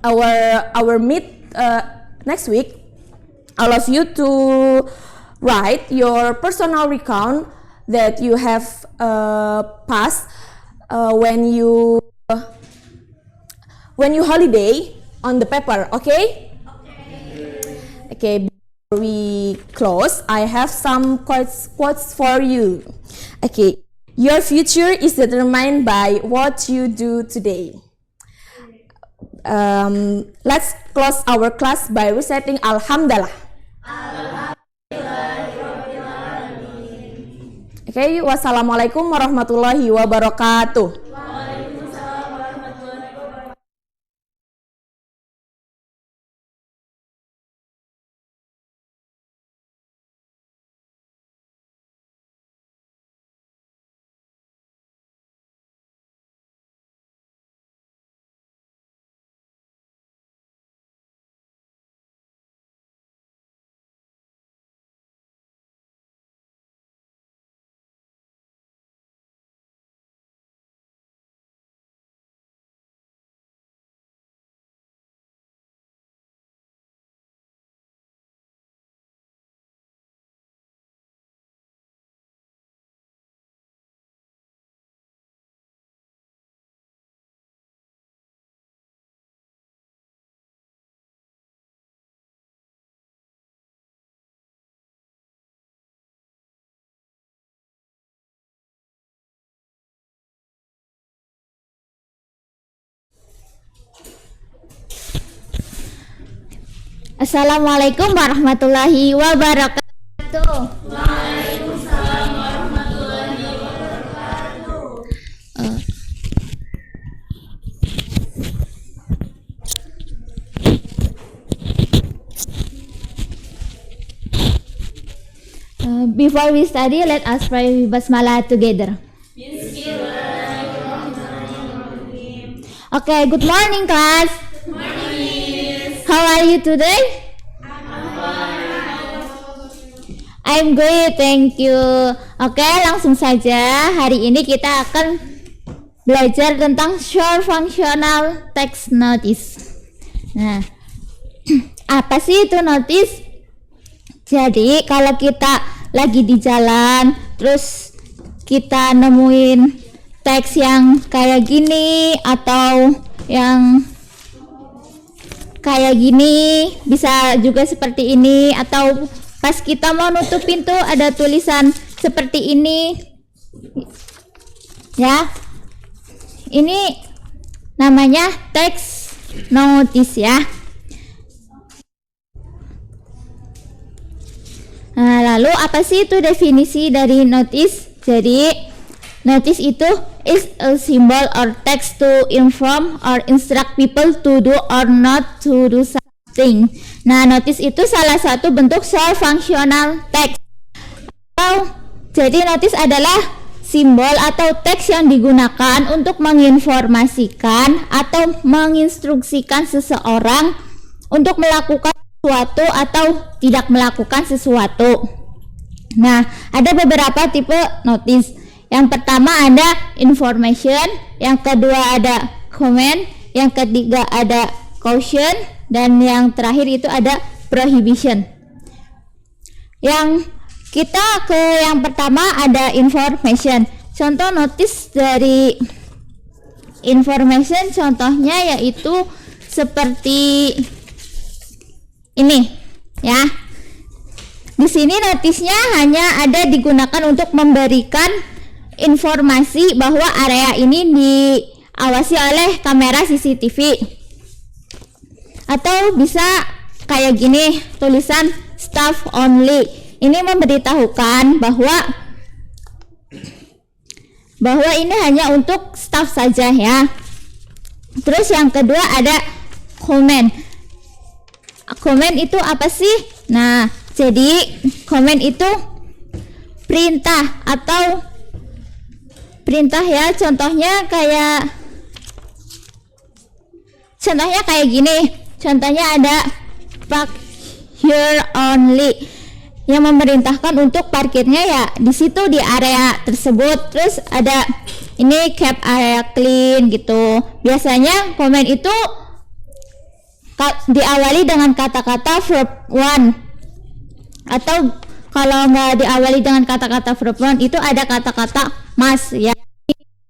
our meet next week, all of you to write your personal recount that you have passed when you holiday on the paper, okay? Okay, before we close, I have some quotes for you. Okay, your future is determined by what you do today. Let's close our class by reciting Alhamdulillah. Okay, wassalamualaikum warahmatullahi wabarakatuh. Assalamualaikum warahmatullahi wabarakatuh. Before we study, let us pray basmalah together. Okay, good morning class. Good morning. How are you today? I'm good, thank you. Oke, langsung saja. Hari ini kita akan belajar tentang short functional text notice. Nah, apa sih itu notice? Jadi kalau kita lagi di jalan, terus kita nemuin teks yang kayak gini atau yang kayak gini, bisa juga seperti ini, atau pas kita mau nutup pintu ada tulisan seperti ini ya, ini namanya teks notice ya. Nah, lalu apa sih itu definisi dari notice? Jadi notice itu is a symbol or text to inform or instruct people to do or not to do something. Nah, notice itu salah satu bentuk short functional text. Jadi notice adalah simbol atau teks yang digunakan untuk menginformasikan atau menginstruksikan seseorang untuk melakukan sesuatu atau tidak melakukan sesuatu. Nah, ada beberapa tipe notice. Yang pertama ada information, yang kedua ada comment, yang ketiga ada caution, dan yang terakhir itu ada prohibition. Yang kita ke yang pertama ada information. Contoh notice dari information contohnya yaitu seperti ini ya. Di sini notisnya hanya ada digunakan untuk memberikan informasi bahwa area ini diawasi oleh kamera CCTV. Atau bisa kayak gini, tulisan staff only. Ini memberitahukan bahwa ini hanya untuk staff saja ya. Terus yang kedua ada comment. Comment itu apa sih? Nah, jadi comment itu perintah atau perintah ya. Contohnya kayak gini. Contohnya ada park here only, yang memerintahkan untuk parkirnya ya di situ di area tersebut. Terus ada ini keep area clean gitu. Biasanya comment itu diawali dengan kata-kata verb one, atau kalau nggak diawali dengan kata-kata verb one itu ada kata-kata must ya,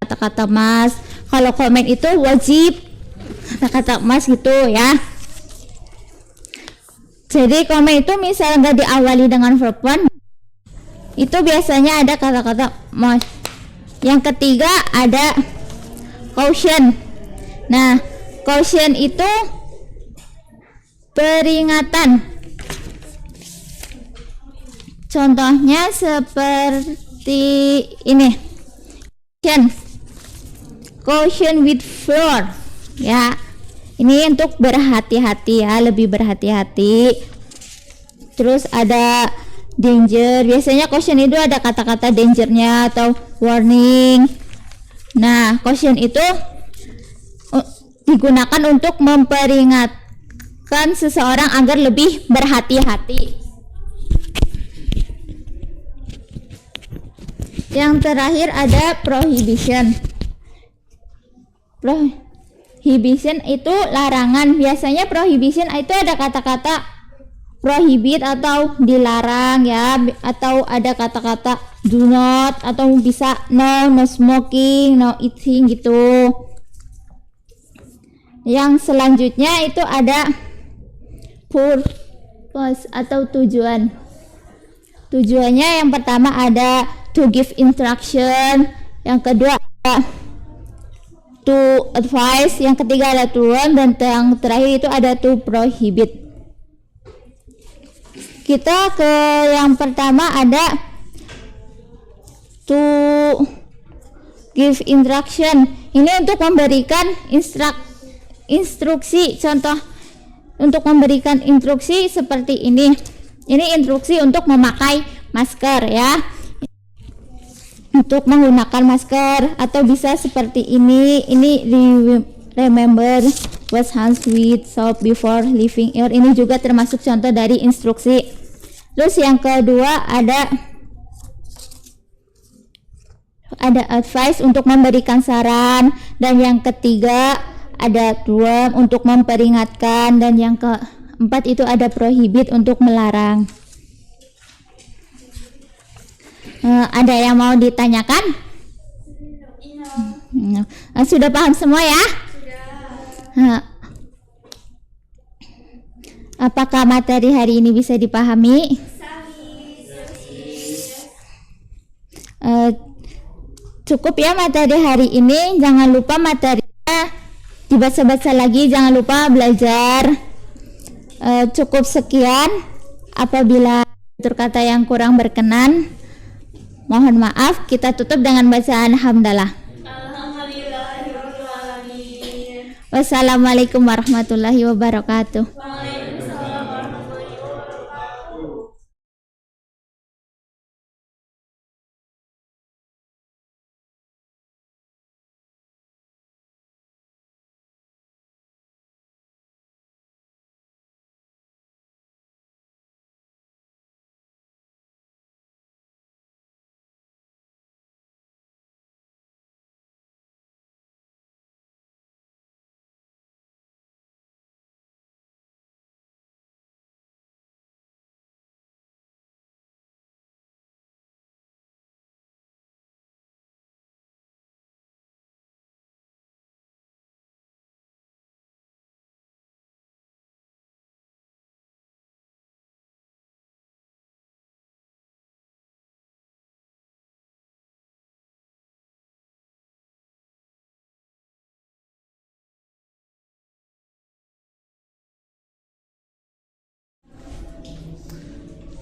kata-kata must. Kalau comment itu wajib, kata-kata must gitu ya. Jadi comment itu misal nggak diawali dengan verb one, itu biasanya ada kata-kata must. Yang ketiga ada caution. Nah, caution itu peringatan. Contohnya seperti ini. Caution with floor. Ya. Ini untuk berhati-hati ya, lebih berhati-hati. Terus ada danger. Biasanya caution itu ada kata-kata dangernya atau warning. Nah, caution itu digunakan untuk memperingatkan seseorang agar lebih berhati-hati. Yang terakhir ada prohibition. Prohibition itu larangan. Biasanya prohibition itu ada kata-kata prohibit atau dilarang ya, atau ada kata-kata do not, atau bisa no smoking, no eating gitu. Yang selanjutnya itu ada purpose atau tujuan. Tujuannya yang pertama ada to give instruction, yang kedua ada to advise, yang ketiga ada to warn, dan yang terakhir itu ada to prohibit. Kita ke yang pertama ada to give instruction. Ini untuk memberikan instruksi. Contoh untuk memberikan instruksi seperti ini. Ini instruksi untuk memakai masker ya. Untuk menggunakan masker, atau bisa seperti ini. Ini remember wash hands with soap before leaving here. Ini juga termasuk contoh dari instruksi. Terus yang kedua ada advice untuk memberikan saran, dan yang ketiga ada warn untuk memperingatkan, dan yang keempat itu ada prohibit untuk melarang. Ada yang mau ditanyakan? Sudah paham semua ya? Apakah materi hari ini bisa dipahami? Cukup ya materi hari ini. Jangan lupa materinya dibaca-baca lagi. Jangan lupa belajar. Cukup sekian. Apabila tutur kata yang kurang berkenan, mohon maaf. Kita tutup dengan bacaan hamdalah. Wassalamualaikum warahmatullahi wabarakatuh.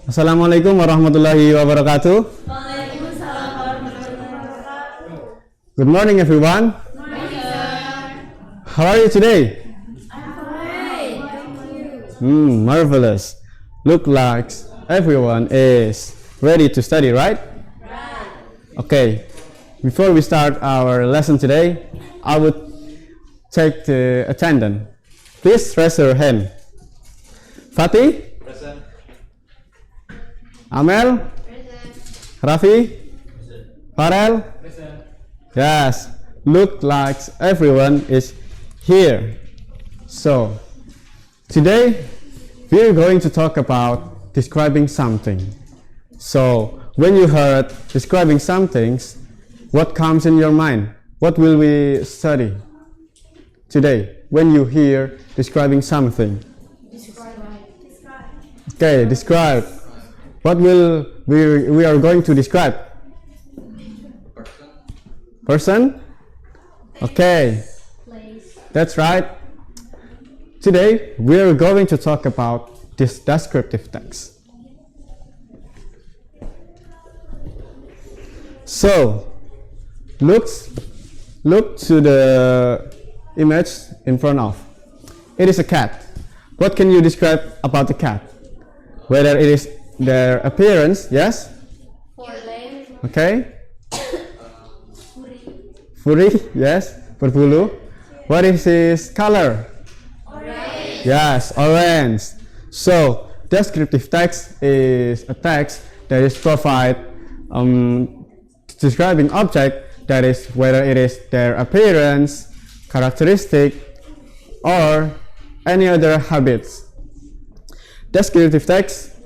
Assalamualaikum warahmatullahi wabarakatuh. Waalaikumsalam warahmatullahi wabarakatuh. Good morning, everyone. Morning, sir. How are you today? I'm fine. Marvelous. Look like everyone is ready to study, right? Right. Okay. Before we start our lesson today, I would take the attendant. Please raise your hand. Fatih? Present. Amel? Present. Rafi? Farel? Yes, look like everyone is here. So, today we're going to talk about describing something. So, when you heard describing some things, what comes in your mind? What will we study today when you hear describing something? Okay, describe. What will we are going to describe? Person? Okay. That's right. Today we are going to talk about this descriptive text. So, look to the image in front of. It is a cat. What can you describe about the cat? Whether it is their appearance, yes? Okay. Furry, yes. Berbulu. What is his color? Orange. Yes, orange. So, descriptive text is a text that is provide describing object, that is whether it is their appearance, characteristic, or any other habits. Descriptive text,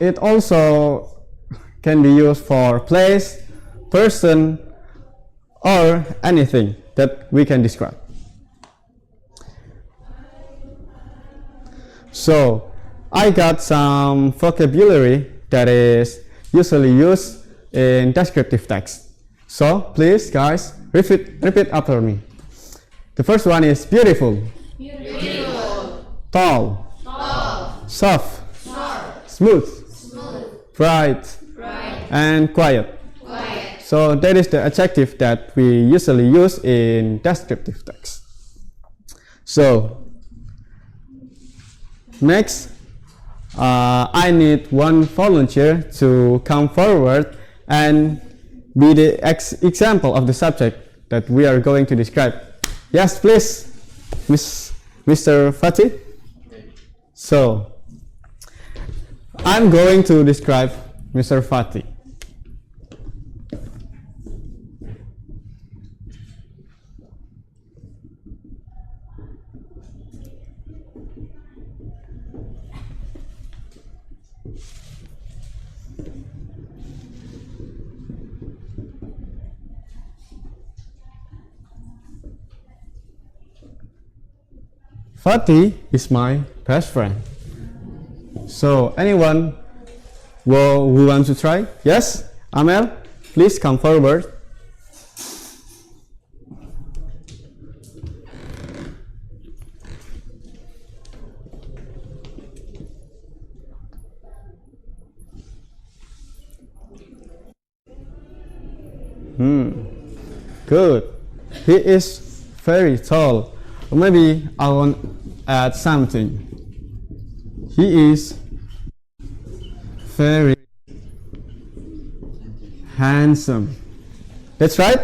it also can be used for place, person, or anything that we can describe. So, I got some vocabulary that is usually used in descriptive text. So, please guys, repeat after me. The first one is beautiful. Beautiful. Tall. Tall. Soft. Soft. smooth, bright, and quiet. So that is the adjective that we usually use in descriptive text. So next, I need one volunteer to come forward and be the example of the subject that we are going to describe. Yes, please, Mr. Fatih. So, I'm going to describe Mr. Fatih. Fatih is my best friend. So anyone who wants to try? Yes, Amel, please come forward. Good. He is very tall. Or maybe I want to add something. He is very handsome. That's right?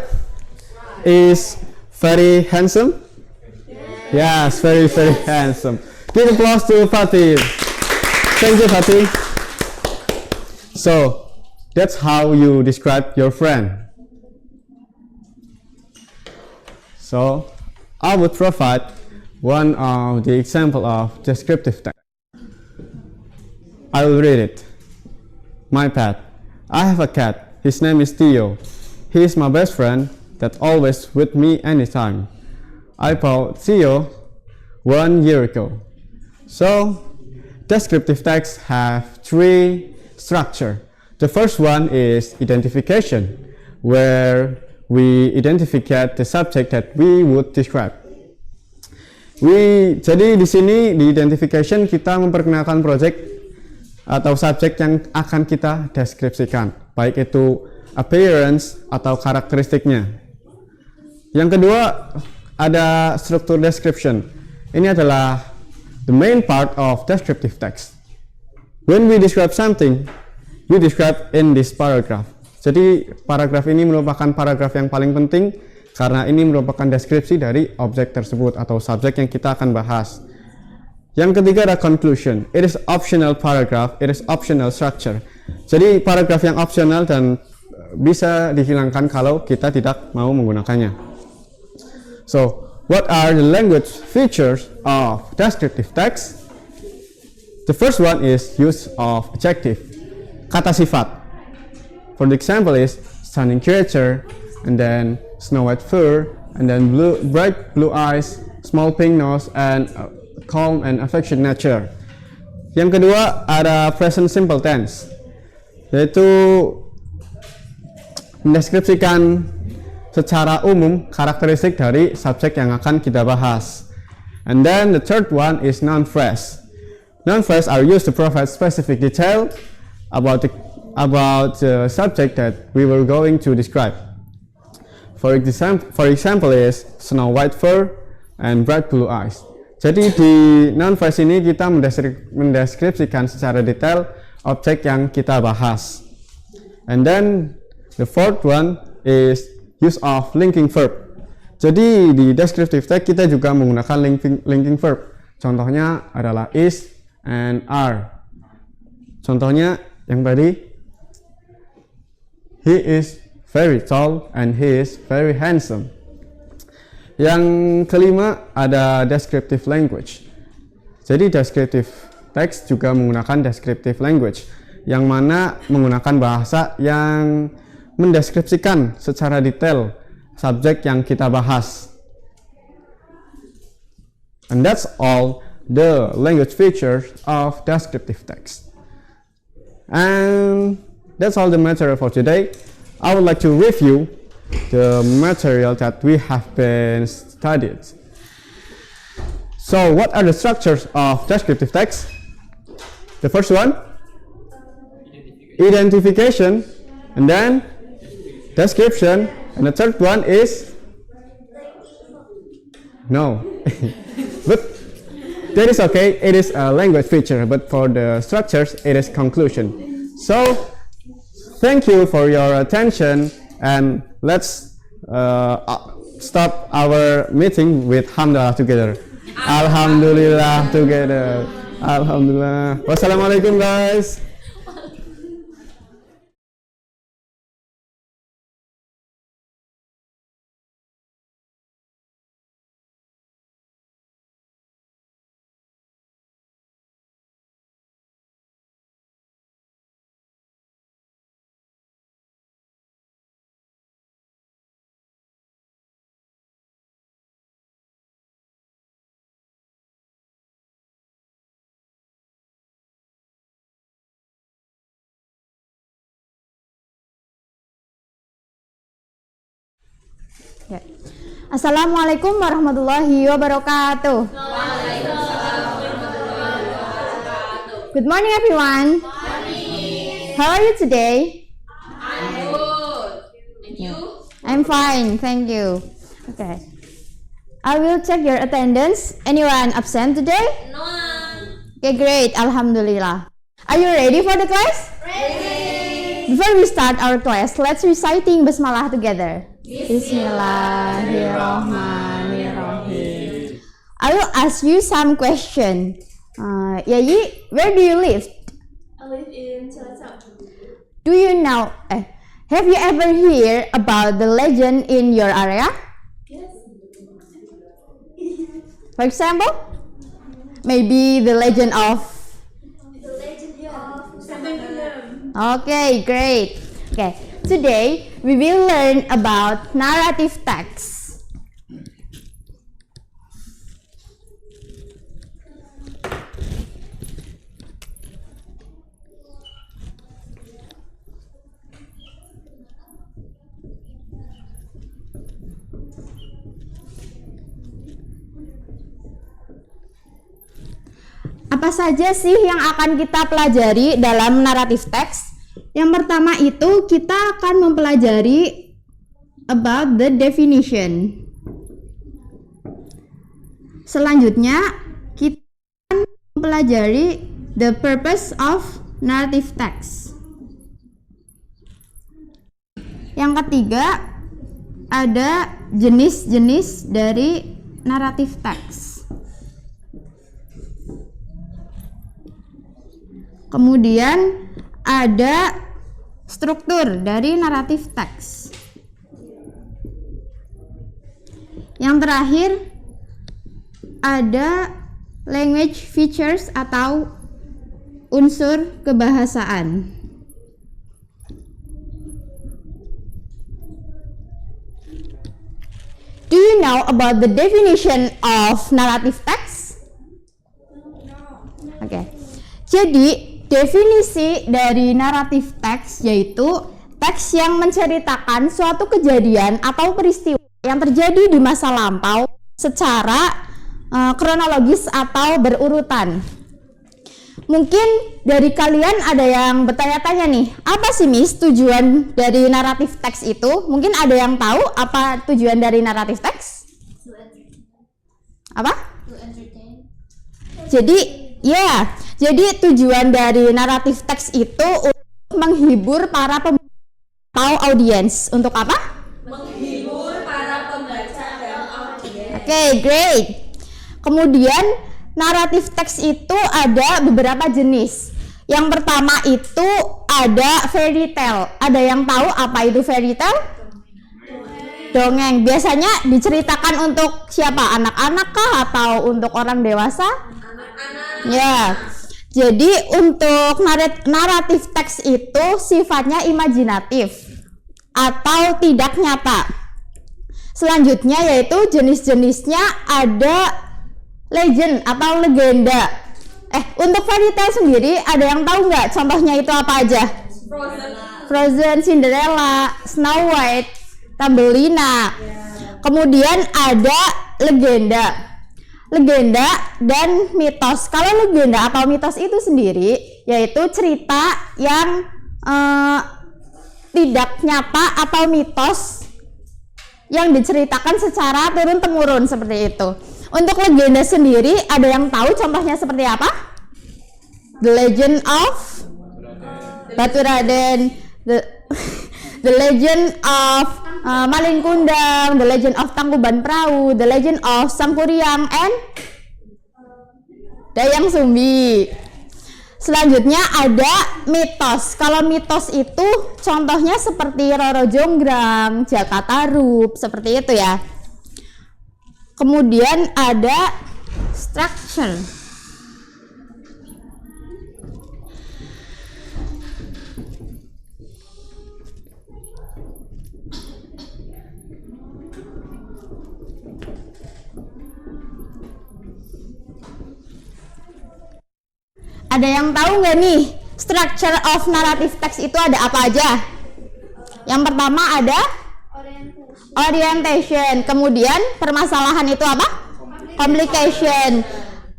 Is very handsome? Yes, very handsome. Give applause to Fatih. Thank you, Fatih. So, that's how you describe your friend. So, I would provide one of the example of descriptive text. I will read it. My pet. I have a cat. His name is Theo. He is my best friend that always with me anytime. I bought Theo 1 year ago. So, descriptive text have three structure. The first one is identification, where we identify the subject that we would describe. Jadi di sini di identification kita memperkenalkan project atau subjek yang akan kita deskripsikan, baik itu appearance atau karakteristiknya. Yang kedua ada struktur description. Ini adalah the main part of descriptive text. When we describe something, we describe in this paragraph. Jadi paragraf ini merupakan paragraf yang paling penting karena ini merupakan deskripsi dari objek tersebut atau subjek yang kita akan bahas. Yang ketiga ada conclusion. It is optional paragraph, it is optional structure. Jadi paragraf yang optional dan bisa dihilangkan kalau kita tidak mau menggunakannya. So, what are the language features of descriptive text? The first one is use of adjective, kata sifat. For the example is stunning creature, and then snow white fur, and then bright blue eyes, small pink nose, and calm and affectionate nature. Yang kedua ada present simple tense, yaitu mendeskripsikan secara umum karakteristik dari subjek yang akan kita bahas. And then the third one is noun phrase. Noun phrase are used to provide specific detail about the subject that we were going to describe. For example is snow white fur and bright blue eyes. Jadi di noun phrase ini kita mendeskripsikan secara detail objek yang kita bahas. And then the fourth one is use of linking verb. Jadi di descriptive text kita juga menggunakan linking verb. Contohnya adalah is and are. Contohnya yang tadi, he is very tall and he is very handsome. Yang kelima ada descriptive language. Jadi descriptive text juga menggunakan descriptive language, yang mana menggunakan bahasa yang mendeskripsikan secara detail subjek yang kita bahas. And that's all the language features of descriptive text. And that's all the material for today. I would like to review the material that we have been studied. So what are the structures of descriptive text? The first one, identification, and then description, and the third one is no. But that is okay, it is a language feature, but for the structures it is conclusion. So thank you for your attention, and let's start our meeting with Hamdalah together. Alhamdulillah together. Alhamdulillah. Wassalamualaikum guys. Ya. Assalamualaikum warahmatullahi wabarakatuh. Good morning everyone. How are you today? I'm good. And you? I'm fine, thank you. Okay. I will check your attendance. Anyone absent today? No one. Okay, great. Alhamdulillah. Are you ready for the class? Ready. Before we start our class, let's reciting Basmalah together. Bismillahirrahmanirrahim. I will ask you some question. Yayi, where do you live? I live in Cilacap. Do you know? Have you ever heard about the legend in your area? Yes. For example, maybe the legend of. Seven Kingdom. Okay, great. Okay, today we will learn about narrative text. Apa saja sih yang akan kita pelajari dalam naratif teks? Yang pertama itu kita akan mempelajari about the definition. Selanjutnya kita akan mempelajari the purpose of narrative text. Yang ketiga ada jenis-jenis dari naratif teks. Kemudian ada struktur dari naratif teks. Yang terakhir ada language features atau unsur kebahasaan. Do you know about the definition of narrative text? Oke. Jadi definisi dari naratif teks yaitu teks yang menceritakan suatu kejadian atau peristiwa yang terjadi di masa lampau secara kronologis atau berurutan. Mungkin dari kalian ada yang bertanya-tanya nih, apa sih Miss tujuan dari naratif teks itu? Mungkin ada yang tahu apa tujuan dari naratif teks? Apa? Jadi tujuan dari naratif teks itu untuk menghibur para pembaca atau audiens. Untuk apa? Menghibur para pembaca dan audiens. Oke, great. Kemudian naratif teks itu ada beberapa jenis. Yang pertama itu ada fairy tale. Ada yang tahu apa itu fairy tale? Dongeng. Biasanya diceritakan untuk siapa? Anak-anak kah atau untuk orang dewasa? Anak-anak. Ya. Jadi untuk naratif teks itu sifatnya imajinatif atau tidak nyata. Selanjutnya yaitu jenis-jenisnya ada legend atau legenda. Untuk fairy tale sendiri ada yang tahu nggak contohnya itu apa aja? Frozen, Cinderella, Snow White, Thumbelina. Kemudian ada legenda dan mitos. Kalau legenda atau mitos itu sendiri yaitu cerita yang tidak nyata atau mitos yang diceritakan secara turun-temurun seperti itu. Untuk legenda sendiri, ada yang tahu contohnya seperti apa? The Legend of Batu Raden, the Legend of Malin Kundang, The Legend of Tangkuban Perahu, The Legend of Sangkuriang and Dayang Sumbi. Selanjutnya ada mitos. Kalau mitos itu contohnya seperti Roro Jonggrang, Jaka Tarub, seperti itu ya. Kemudian ada structure. Ada yang tahu nggak nih structure of narrative text itu ada apa aja? Yang pertama ada orientation, kemudian permasalahan itu apa? Complication.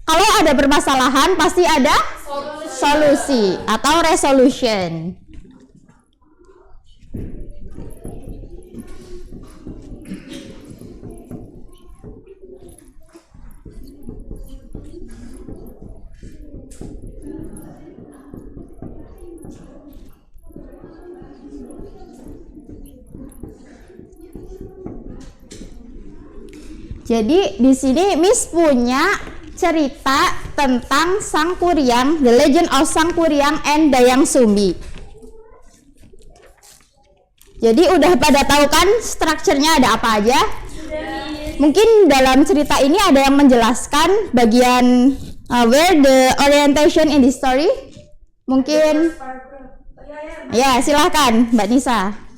Kalau ada permasalahan pasti ada solusi atau resolution. Jadi di sini Miss punya cerita tentang Sangkuriang, The Legend of Sangkuriang and Dayang Sumbi. Jadi udah pada tahu kan strukturnya ada apa aja? Mungkin dalam cerita ini ada yang menjelaskan bagian where the orientation in the story? Mungkin ya, silahkan Mbak Nisa.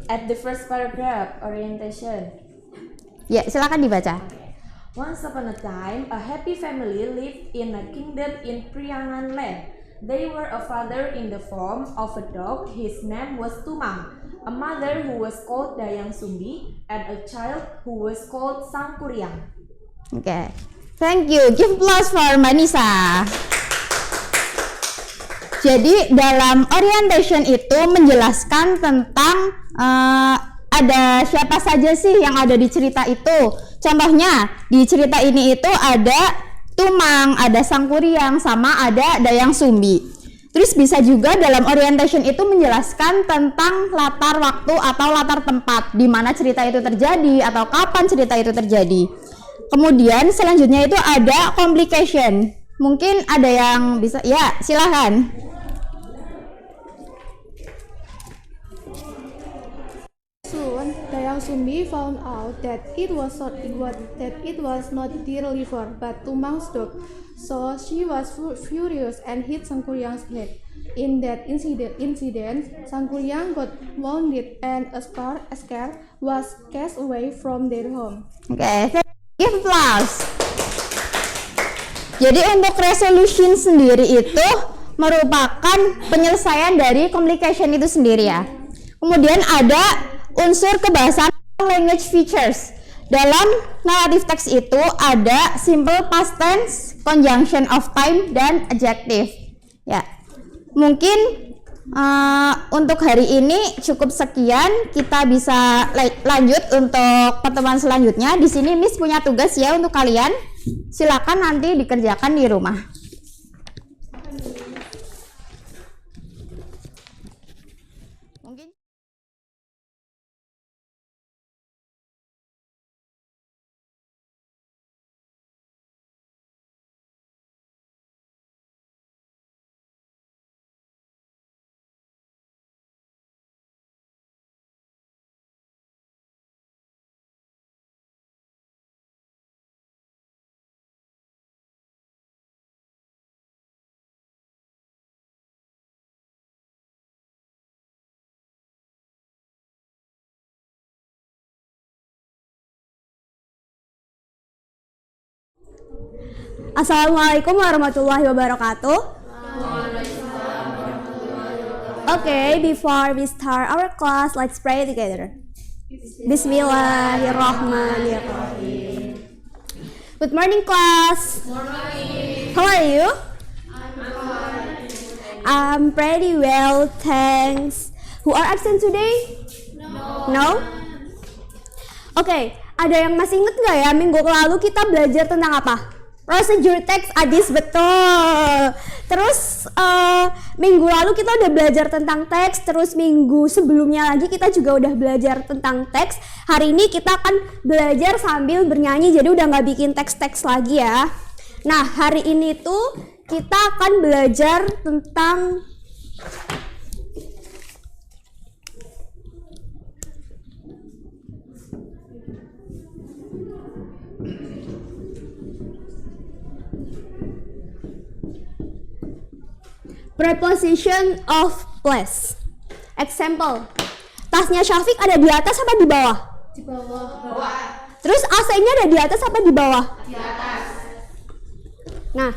At the first paragraph, orientation. Ya, silakan dibaca. Once upon a time, a happy family lived in a kingdom in Priangan land. They were a father in the form of a dog. His name was Tumang, a mother who was called Dayang Sumbi, and a child who was called Sangkuriang. Oke, thank you. Give applause for Manisa. Jadi dalam orientation itu menjelaskan tentang ada siapa saja sih yang ada di cerita itu. Contohnya di cerita ini itu ada Tumang, ada Sangkuriang, sama ada Dayang Sumbi. Terus bisa juga dalam orientation itu menjelaskan tentang latar waktu atau latar tempat di mana cerita itu terjadi atau kapan cerita itu terjadi. Kemudian selanjutnya itu ada complication. Mungkin ada yang bisa, ya silahkan. Soon, Dayang Sumbi found out that it was not deer liver but Tumang's dog. So she was furious and hit Sangkuriang's head. In that incident, Sangkuriang got wounded and a scare was cast away from their home. Oke, give applause. Jadi untuk resolution sendiri itu merupakan penyelesaian dari complication itu sendiri ya. Kemudian ada unsur kebahasaan language features. Dalam narrative text itu ada simple past tense, conjunction of time, dan adjective. Ya, mungkin untuk hari ini cukup sekian. Kita bisa lanjut untuk pertemuan selanjutnya. Di sini Miss punya tugas ya untuk kalian. Silakan nanti dikerjakan di rumah. Assalamualaikum warahmatullahi wabarakatuh. Okay, before we start our class, let's pray together. Bismillahirrahmanirrahim. Good morning, class. How are you? I'm pretty well, thanks. Who are absent today? No? Oke, ada yang masih inget nggak ya minggu lalu kita belajar tentang apa? Procedure text, Adis, betul. Terus minggu lalu kita udah belajar tentang teks. Terus minggu sebelumnya lagi kita juga udah belajar tentang teks. Hari ini kita akan belajar sambil bernyanyi, jadi udah nggak bikin teks-teks lagi ya. Nah, hari ini tuh kita akan belajar tentang preposition of place. Example, tasnya Syafiq ada di atas apa di bawah? Di bawah. Terus AC-nya ada di atas apa di bawah? Di atas. Nah,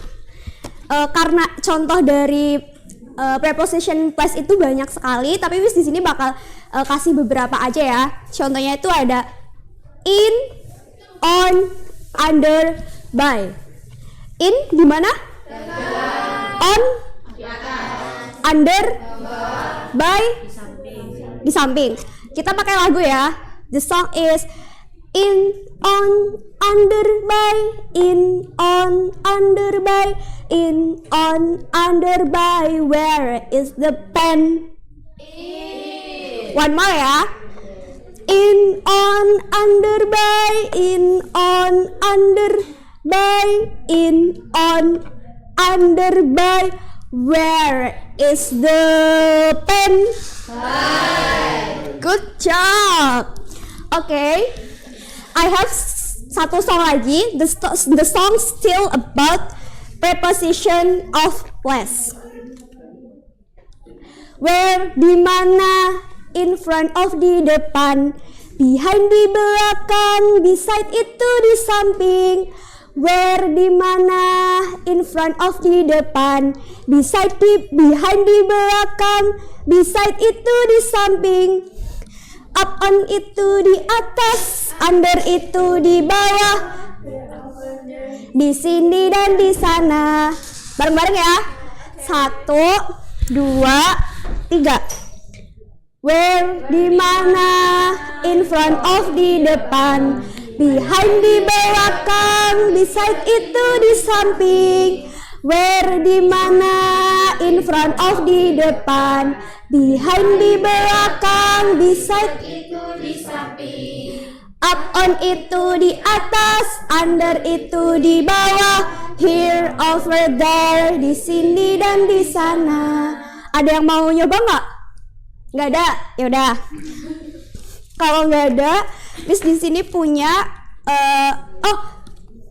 karena contoh dari preposition place itu banyak sekali, tapi Miss di sini bakal kasih beberapa aja ya. Contohnya itu ada in, on, under, by. In di mana? On, under, by, di samping. Kita pakai lagu ya. The song is in, on, under, by, in, on, under, by, in, on, under, by. Where is the pen? One more ya. In, on, under, by, in, on, under, by, in, on, under, by. Where is the pen? Good job. Okay, I have satu song lagi. The song still about preposition of place. Where, di mana, in front of, di depan, behind, di belakang, beside itu di samping. Where, di mana, in front of, di depan, beside, behind, di belakang, beside itu di samping, up, on itu di atas, under itu di bawah, di sini dan di sana. Bareng-bareng ya. 1, 2, 3. Where, di mana, in front of, di depan, behind, di belakang, beside itu di samping. Where, di mana, in front of, di depan, behind, di belakang, beside Itu di samping. up, on itu di atas, under itu di bawah, here, over there, di sini dan di sana. Ada yang mau nyoba nggak? Nggak ada? Yaudah. Kalau nggak ada, Miss di sini punya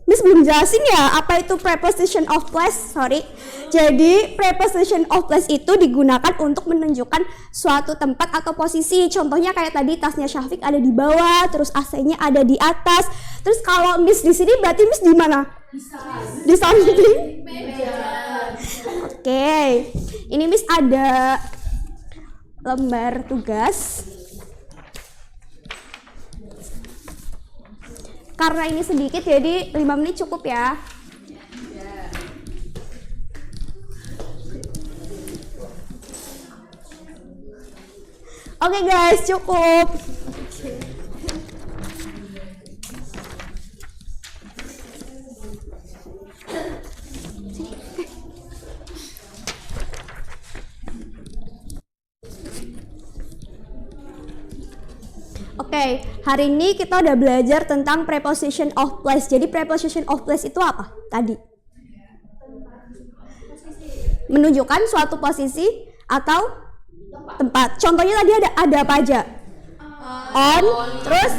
Miss belum jelasin ya apa itu preposition of place. Sorry. Jadi preposition of place itu digunakan untuk menunjukkan suatu tempat atau posisi. Contohnya kayak tadi tasnya Syafiq ada di bawah, terus AC-nya ada di atas. Terus kalau Miss di sini berarti Miss di mana? Di samping. Oke. Ini Miss ada lembar tugas. Karena ini sedikit jadi 5 menit cukup ya. Oke guys, cukup. Oke, hari ini kita udah belajar tentang preposition of place. Jadi preposition of place itu apa tadi? Menunjukkan suatu posisi atau tempat. Contohnya tadi ada apa aja? On, terus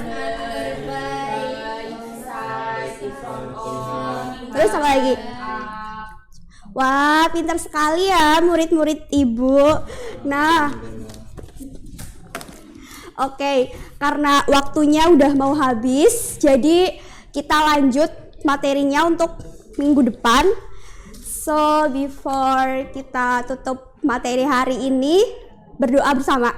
apa lagi? Wah, pintar sekali ya murid-murid ibu. Nah, oke, karena waktunya udah mau habis, jadi kita lanjut materinya untuk minggu depan. So, before kita tutup materi hari ini, berdoa bersama.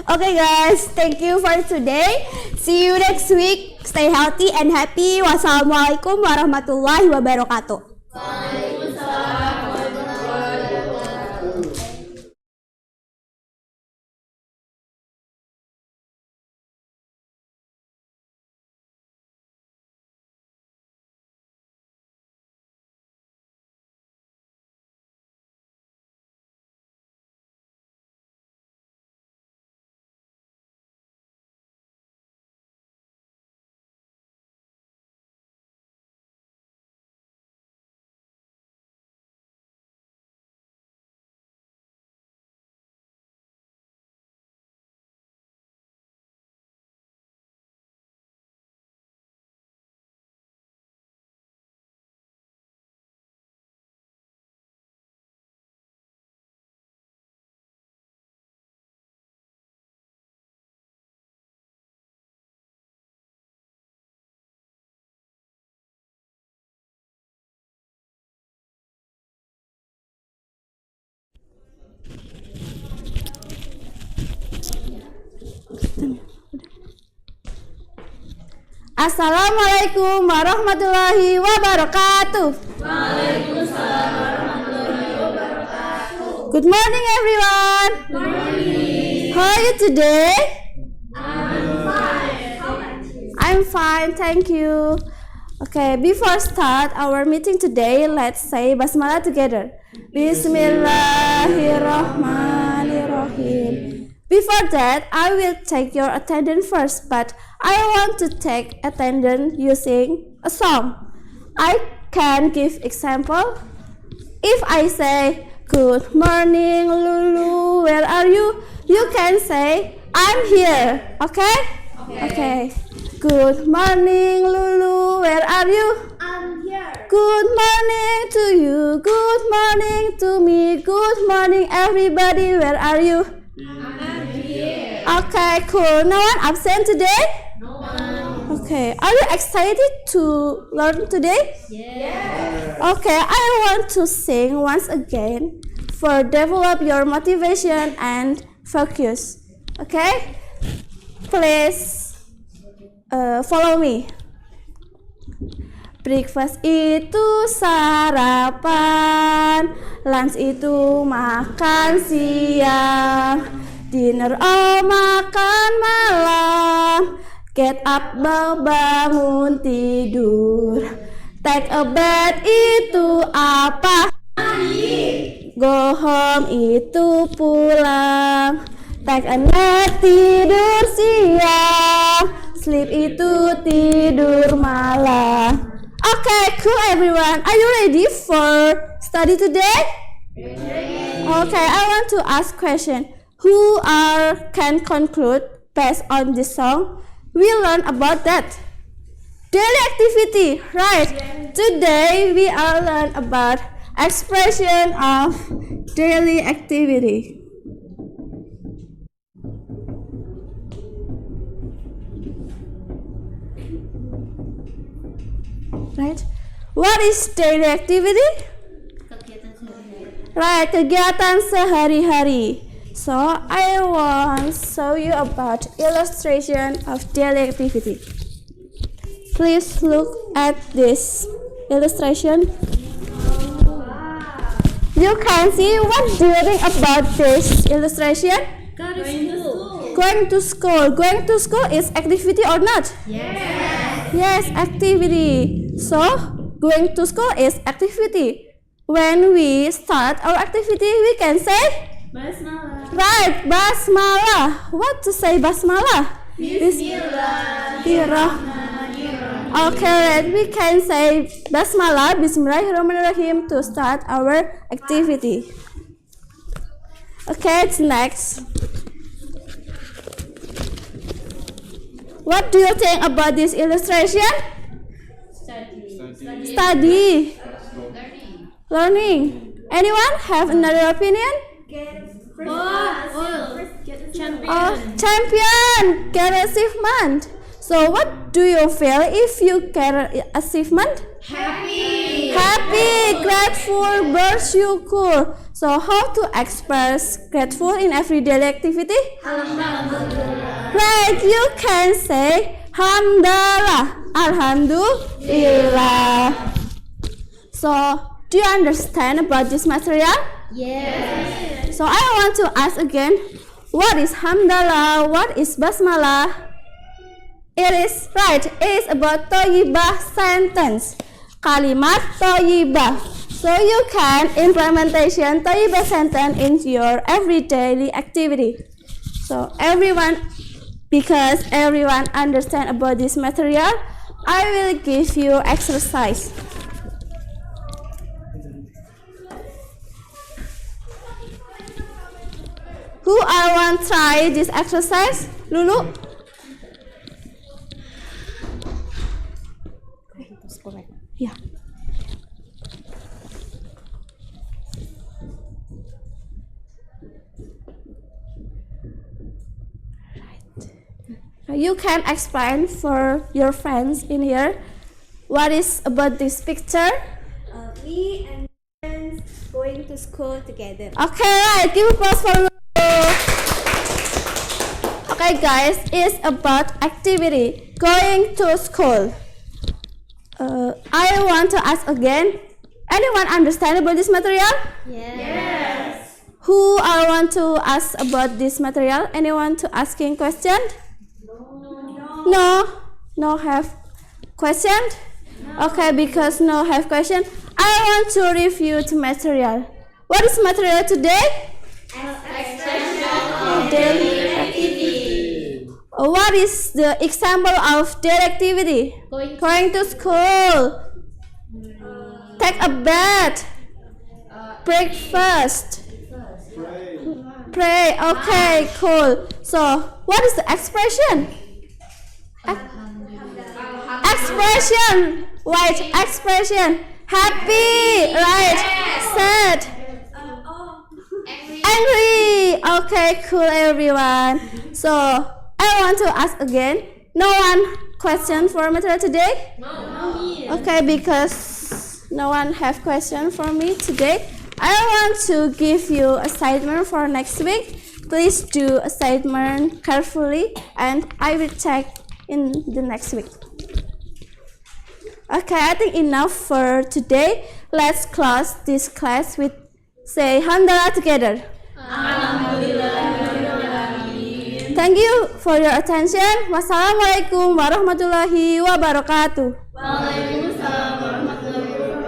Okay guys, thank you for today. See you next week. Stay healthy and happy. Wassalamualaikum warahmatullahi wabarakatuh. Assalamualaikum warahmatullahi wabarakatuh. Waalaikumsalam warahmatullahi wabarakatuh. Good morning, everyone. Morning. How are you today? I'm fine. How about you? I'm fine, thank you. Okay, before start our meeting today, let's say basmalah together. Bismillahirrahmanirrahim. Before that, I will take your attendance first, but I want to take attendance using a song. I can give example. If I say, good morning, Lulu, where are you? You can say, I'm here, okay? Okay. Good morning, Lulu, where are you? I'm here. Good morning to you, good morning to me, good morning everybody, where are you? I'm here. Okay, cool. No one absent today? No one. Okay, are you excited to learn today? Yes. Okay, I want to sing once again for develop your motivation and focus. Okay, please follow me. Breakfast itu sarapan, lunch itu makan siang, dinner makan malam, get up bangun tidur, take a bath itu apa? Go home itu pulang, take a nap tidur siang, sleep itu tidur malam. Okay, cool everyone. Are you ready for study today? Okay, I want to ask question. Who can conclude based on this song? We learn about that. Daily activity, right? Today we are learn about expression of daily activity. Right? What is daily activity? Right, kegiatan sehari-hari. So I want to show you about illustration of daily activity. Please look at this illustration. You can see what do you think about this illustration? Going to school. Going to school is activity or not? Yes, activity. So, going to school is activity. When we start our activity, we can say? Basmalah. Right, basmalah. What to say basmalah? Bismillahirrahmanirrahim. Okay, we can say basmalah, bismillahirrahmanirrahim to start our activity. Okay, it's next. What do you think about this illustration? Study. Learning. Anyone have another opinion? Champion. Get achievement. So what do you feel if you get achievement? Happy. Happy, grateful, bersyukur. So how to express grateful in everyday activity? Right, you can say Hamdalah, Alhamdulillah. So do you understand about this material? Yes. So I want to ask again, what is Hamdalah? What is Basmalah? It is right. It is about Thayyibah sentence. Kalimat Thayyibah. So you can implementation Thayyibah sentence in your everyday activity. So because everyone understand about this material, I will give you exercise. Who I want try this exercise? Lulu? Yeah. You can explain for your friends in here what is about this picture. Me and friends going to school together. Okay, right. Give applause for Lulu. Okay, guys, it's about activity going to school. I want to ask again. Anyone understand about this material? Yes. Who I want to ask about this material? Anyone to asking question? No have question? No. Okay, because no have question, I want to review the material. What is material today? Daily activity. What is the example of daily activity? Going to school. Take a bath. Breakfast. Pray. Okay, cool. So, what is the expression? Expression. Right, expression. Happy. Right. Sad. Angry. Okay, cool, everyone. So, I want to ask again. No one question for material today? No. Okay, because no one have question for me today, I want to give you assignment for next week. Please do assignment carefully, and I will check in the next week. Okay, I think enough for today. Let's close this class with say Hamdalah together. Thank you for your attention. Wassalamualaikum warahmatullahi wabarakatuh. Waalaikumsalam warahmatullahi wabarakatuh.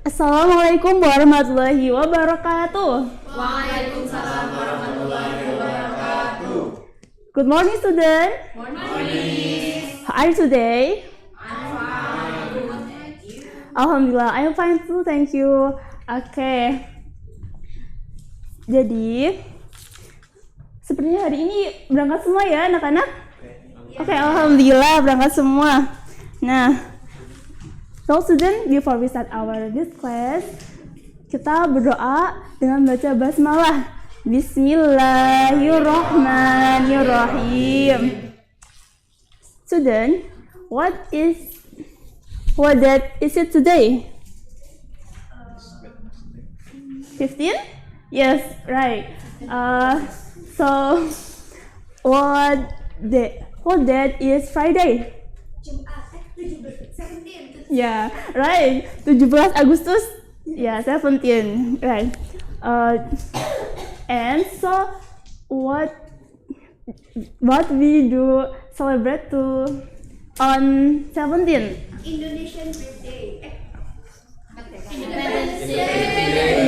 Assalamualaikum warahmatullahi wabarakatuh. Waalaikumsalam warahmatullahi wabarakatuh. Good morning, student. Morning. How are you today? I'm fine. Thank you. Alhamdulillah, I'm fine too, thank you. Oke. Jadi, sepertinya hari ini berangkat semua ya anak-anak? Oke, alhamdulillah berangkat semua. Nah, so student, before we start this class, kita berdoa dengan baca basmalah. Bismillahirrahmanirrahim. Student, what date is it today? 15? Yes, right. So what date is Friday? Yeah, right. 17 Agustus. Yeah, 17. Right. And so what we do celebrate to on 17th? Indonesian birthday.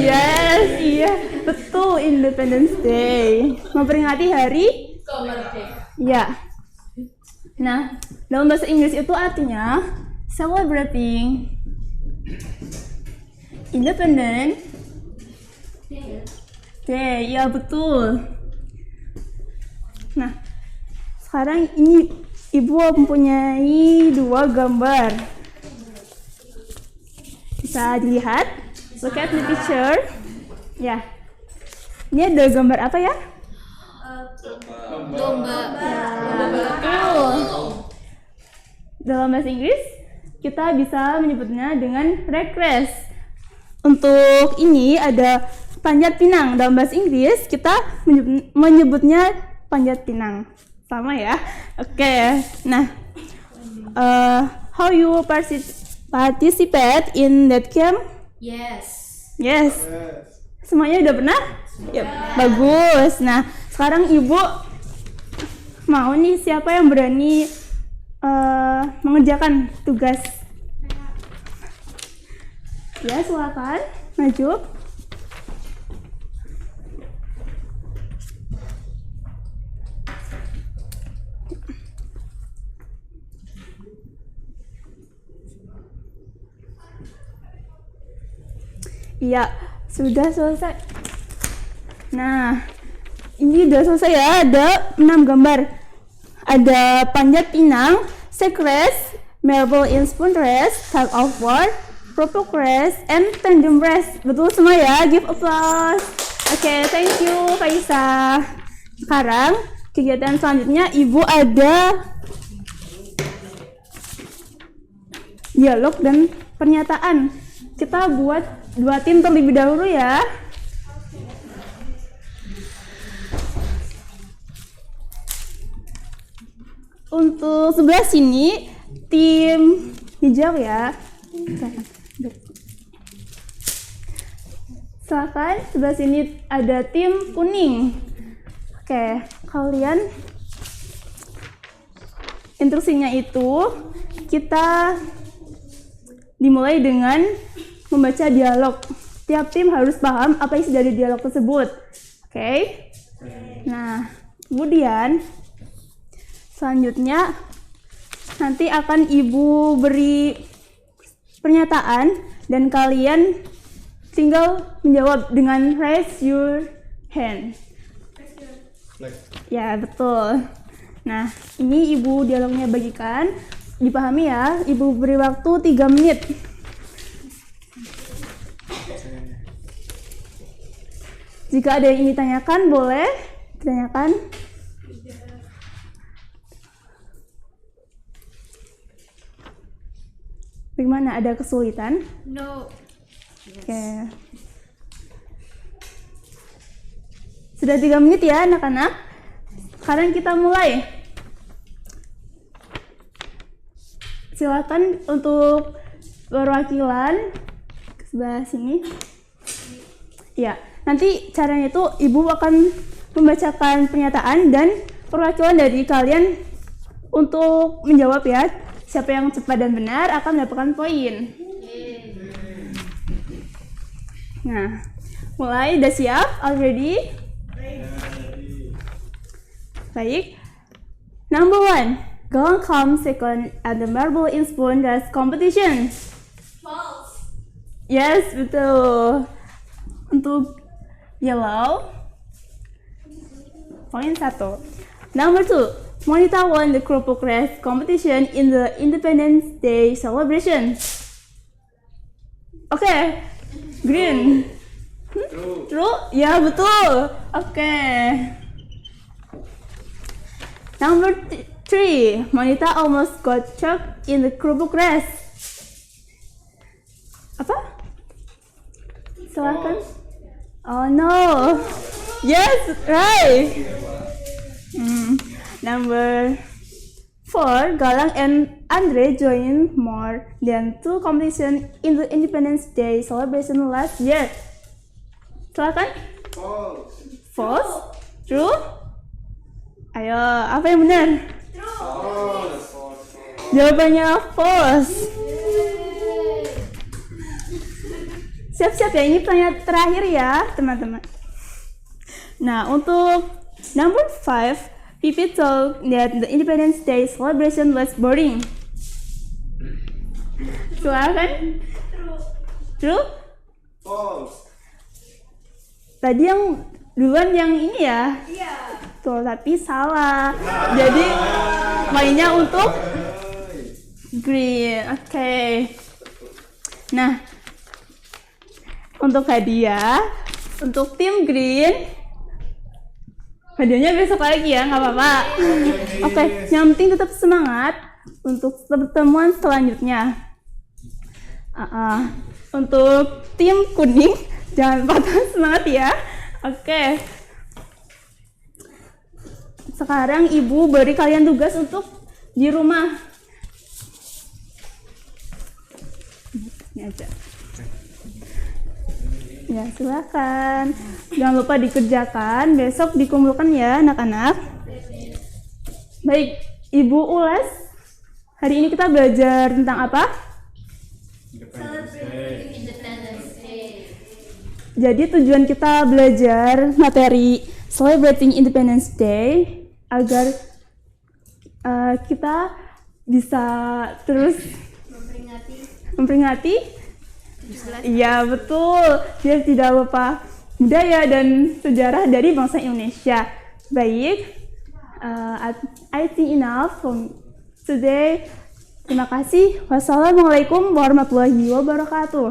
Yes, iya, betul, Independence Day. Memperingati hari ya. Nah, dalam bahasa Inggris itu artinya celebrating Independence Day. Ya, betul. Nah, sekarang ini Ibu mempunyai 2 gambar. Bisa dilihat. Look at the picture. Ya. Ini ada gambar apa ya? Domba. Betul. Dalam bahasa Inggris, kita bisa menyebutnya dengan race race. Untuk ini ada panjat pinang. Dalam bahasa Inggris, kita menyebutnya panjat pinang. Sama ya? Oke. Nah, how you participate in that camp? Yes. Semuanya udah pernah? Yep. Bagus. Nah, sekarang Ibu mau nih siapa yang berani mengerjakan tugas? Ya, silakan maju. Iya, sudah selesai. Nah, ini udah selesai ya. Ada 6 gambar. Ada panjat pinang, sack race, marble in spoon race, tug of war, rope race, and tandem race. Betul semua ya? Give applause. Oke, thank you Faisa. Sekarang kegiatan selanjutnya Ibu ada dialog dan pernyataan. Kita buat 2 tim terlebih dahulu ya. Untuk sebelah sini tim hijau ya. Silakan, sebelah sini ada tim kuning. Oke, kalian instruksinya itu kita dimulai dengan membaca dialog. Tiap tim harus paham apa isi dari dialog tersebut. Oke? Nah, kemudian selanjutnya nanti akan Ibu beri pernyataan dan kalian tinggal menjawab dengan raise your hand. Ya, betul. Nah, ini Ibu dialognya bagikan. Dipahami ya, Ibu beri waktu 3 menit. Jika ada yang ingin ditanyakan, boleh ditanyakan. Bagaimana? Ada kesulitan? No. Oke. Sudah 3 menit ya anak-anak. Sekarang kita mulai. Silakan untuk perwakilan ke sebelah sini. Ya. Nanti caranya itu Ibu akan membacakan pernyataan dan perwakilan dari kalian untuk menjawab ya. Siapa yang cepat dan benar akan mendapatkan poin. Nah, mulai. Udah siap? All ready? Baik. Number 1. Galang comes second at the marble in spoon race competition. False. Yes, betul. Untuk yellow, poin 1. Number 2. Monita won the Kerupuk race competition in the Independence Day celebration. Oke, green. True? Ya, betul. Oke. Number 3. Monita almost got choked in the Kerupuk race. Apa? Silakan. Oh no. Yes, right. Number 4. Galang and Andre joined more than 2 competitions in the Independence Day celebration last year. Silakan. False. False. True. Ayo, apa yang benar? Jawabannya false. Siap-siap ya, ini pertanyaan terakhir ya teman-teman. Nah, untuk number 5, people thought that the Independence Day celebration was boring. Silakan. True? False. Tadi yang duluan yang ini ya? Iya. Tuh, tapi salah. Jadi mainnya untuk green. Oke. Nah, untuk hadiah untuk tim green, hadiahnya besok lagi ya, nggak apa-apa. Oke, yang penting tetap semangat untuk pertemuan selanjutnya. Untuk tim kuning, jangan patah semangat ya. Oke. Sekarang ibu beri kalian tugas untuk di rumah. Ini aja. Ya, silakan. Jangan lupa dikerjakan, besok dikumpulkan ya anak-anak. Baik, Ibu ulas. Hari ini kita belajar tentang apa? Jadi tujuan kita belajar materi Celebrating Independence Day agar kita bisa terus memperingati. Iya betul, biar tidak lupa budaya dan sejarah dari bangsa Indonesia. Baik, I think enough from today. Terima kasih. Wassalamualaikum warahmatullahi wabarakatuh.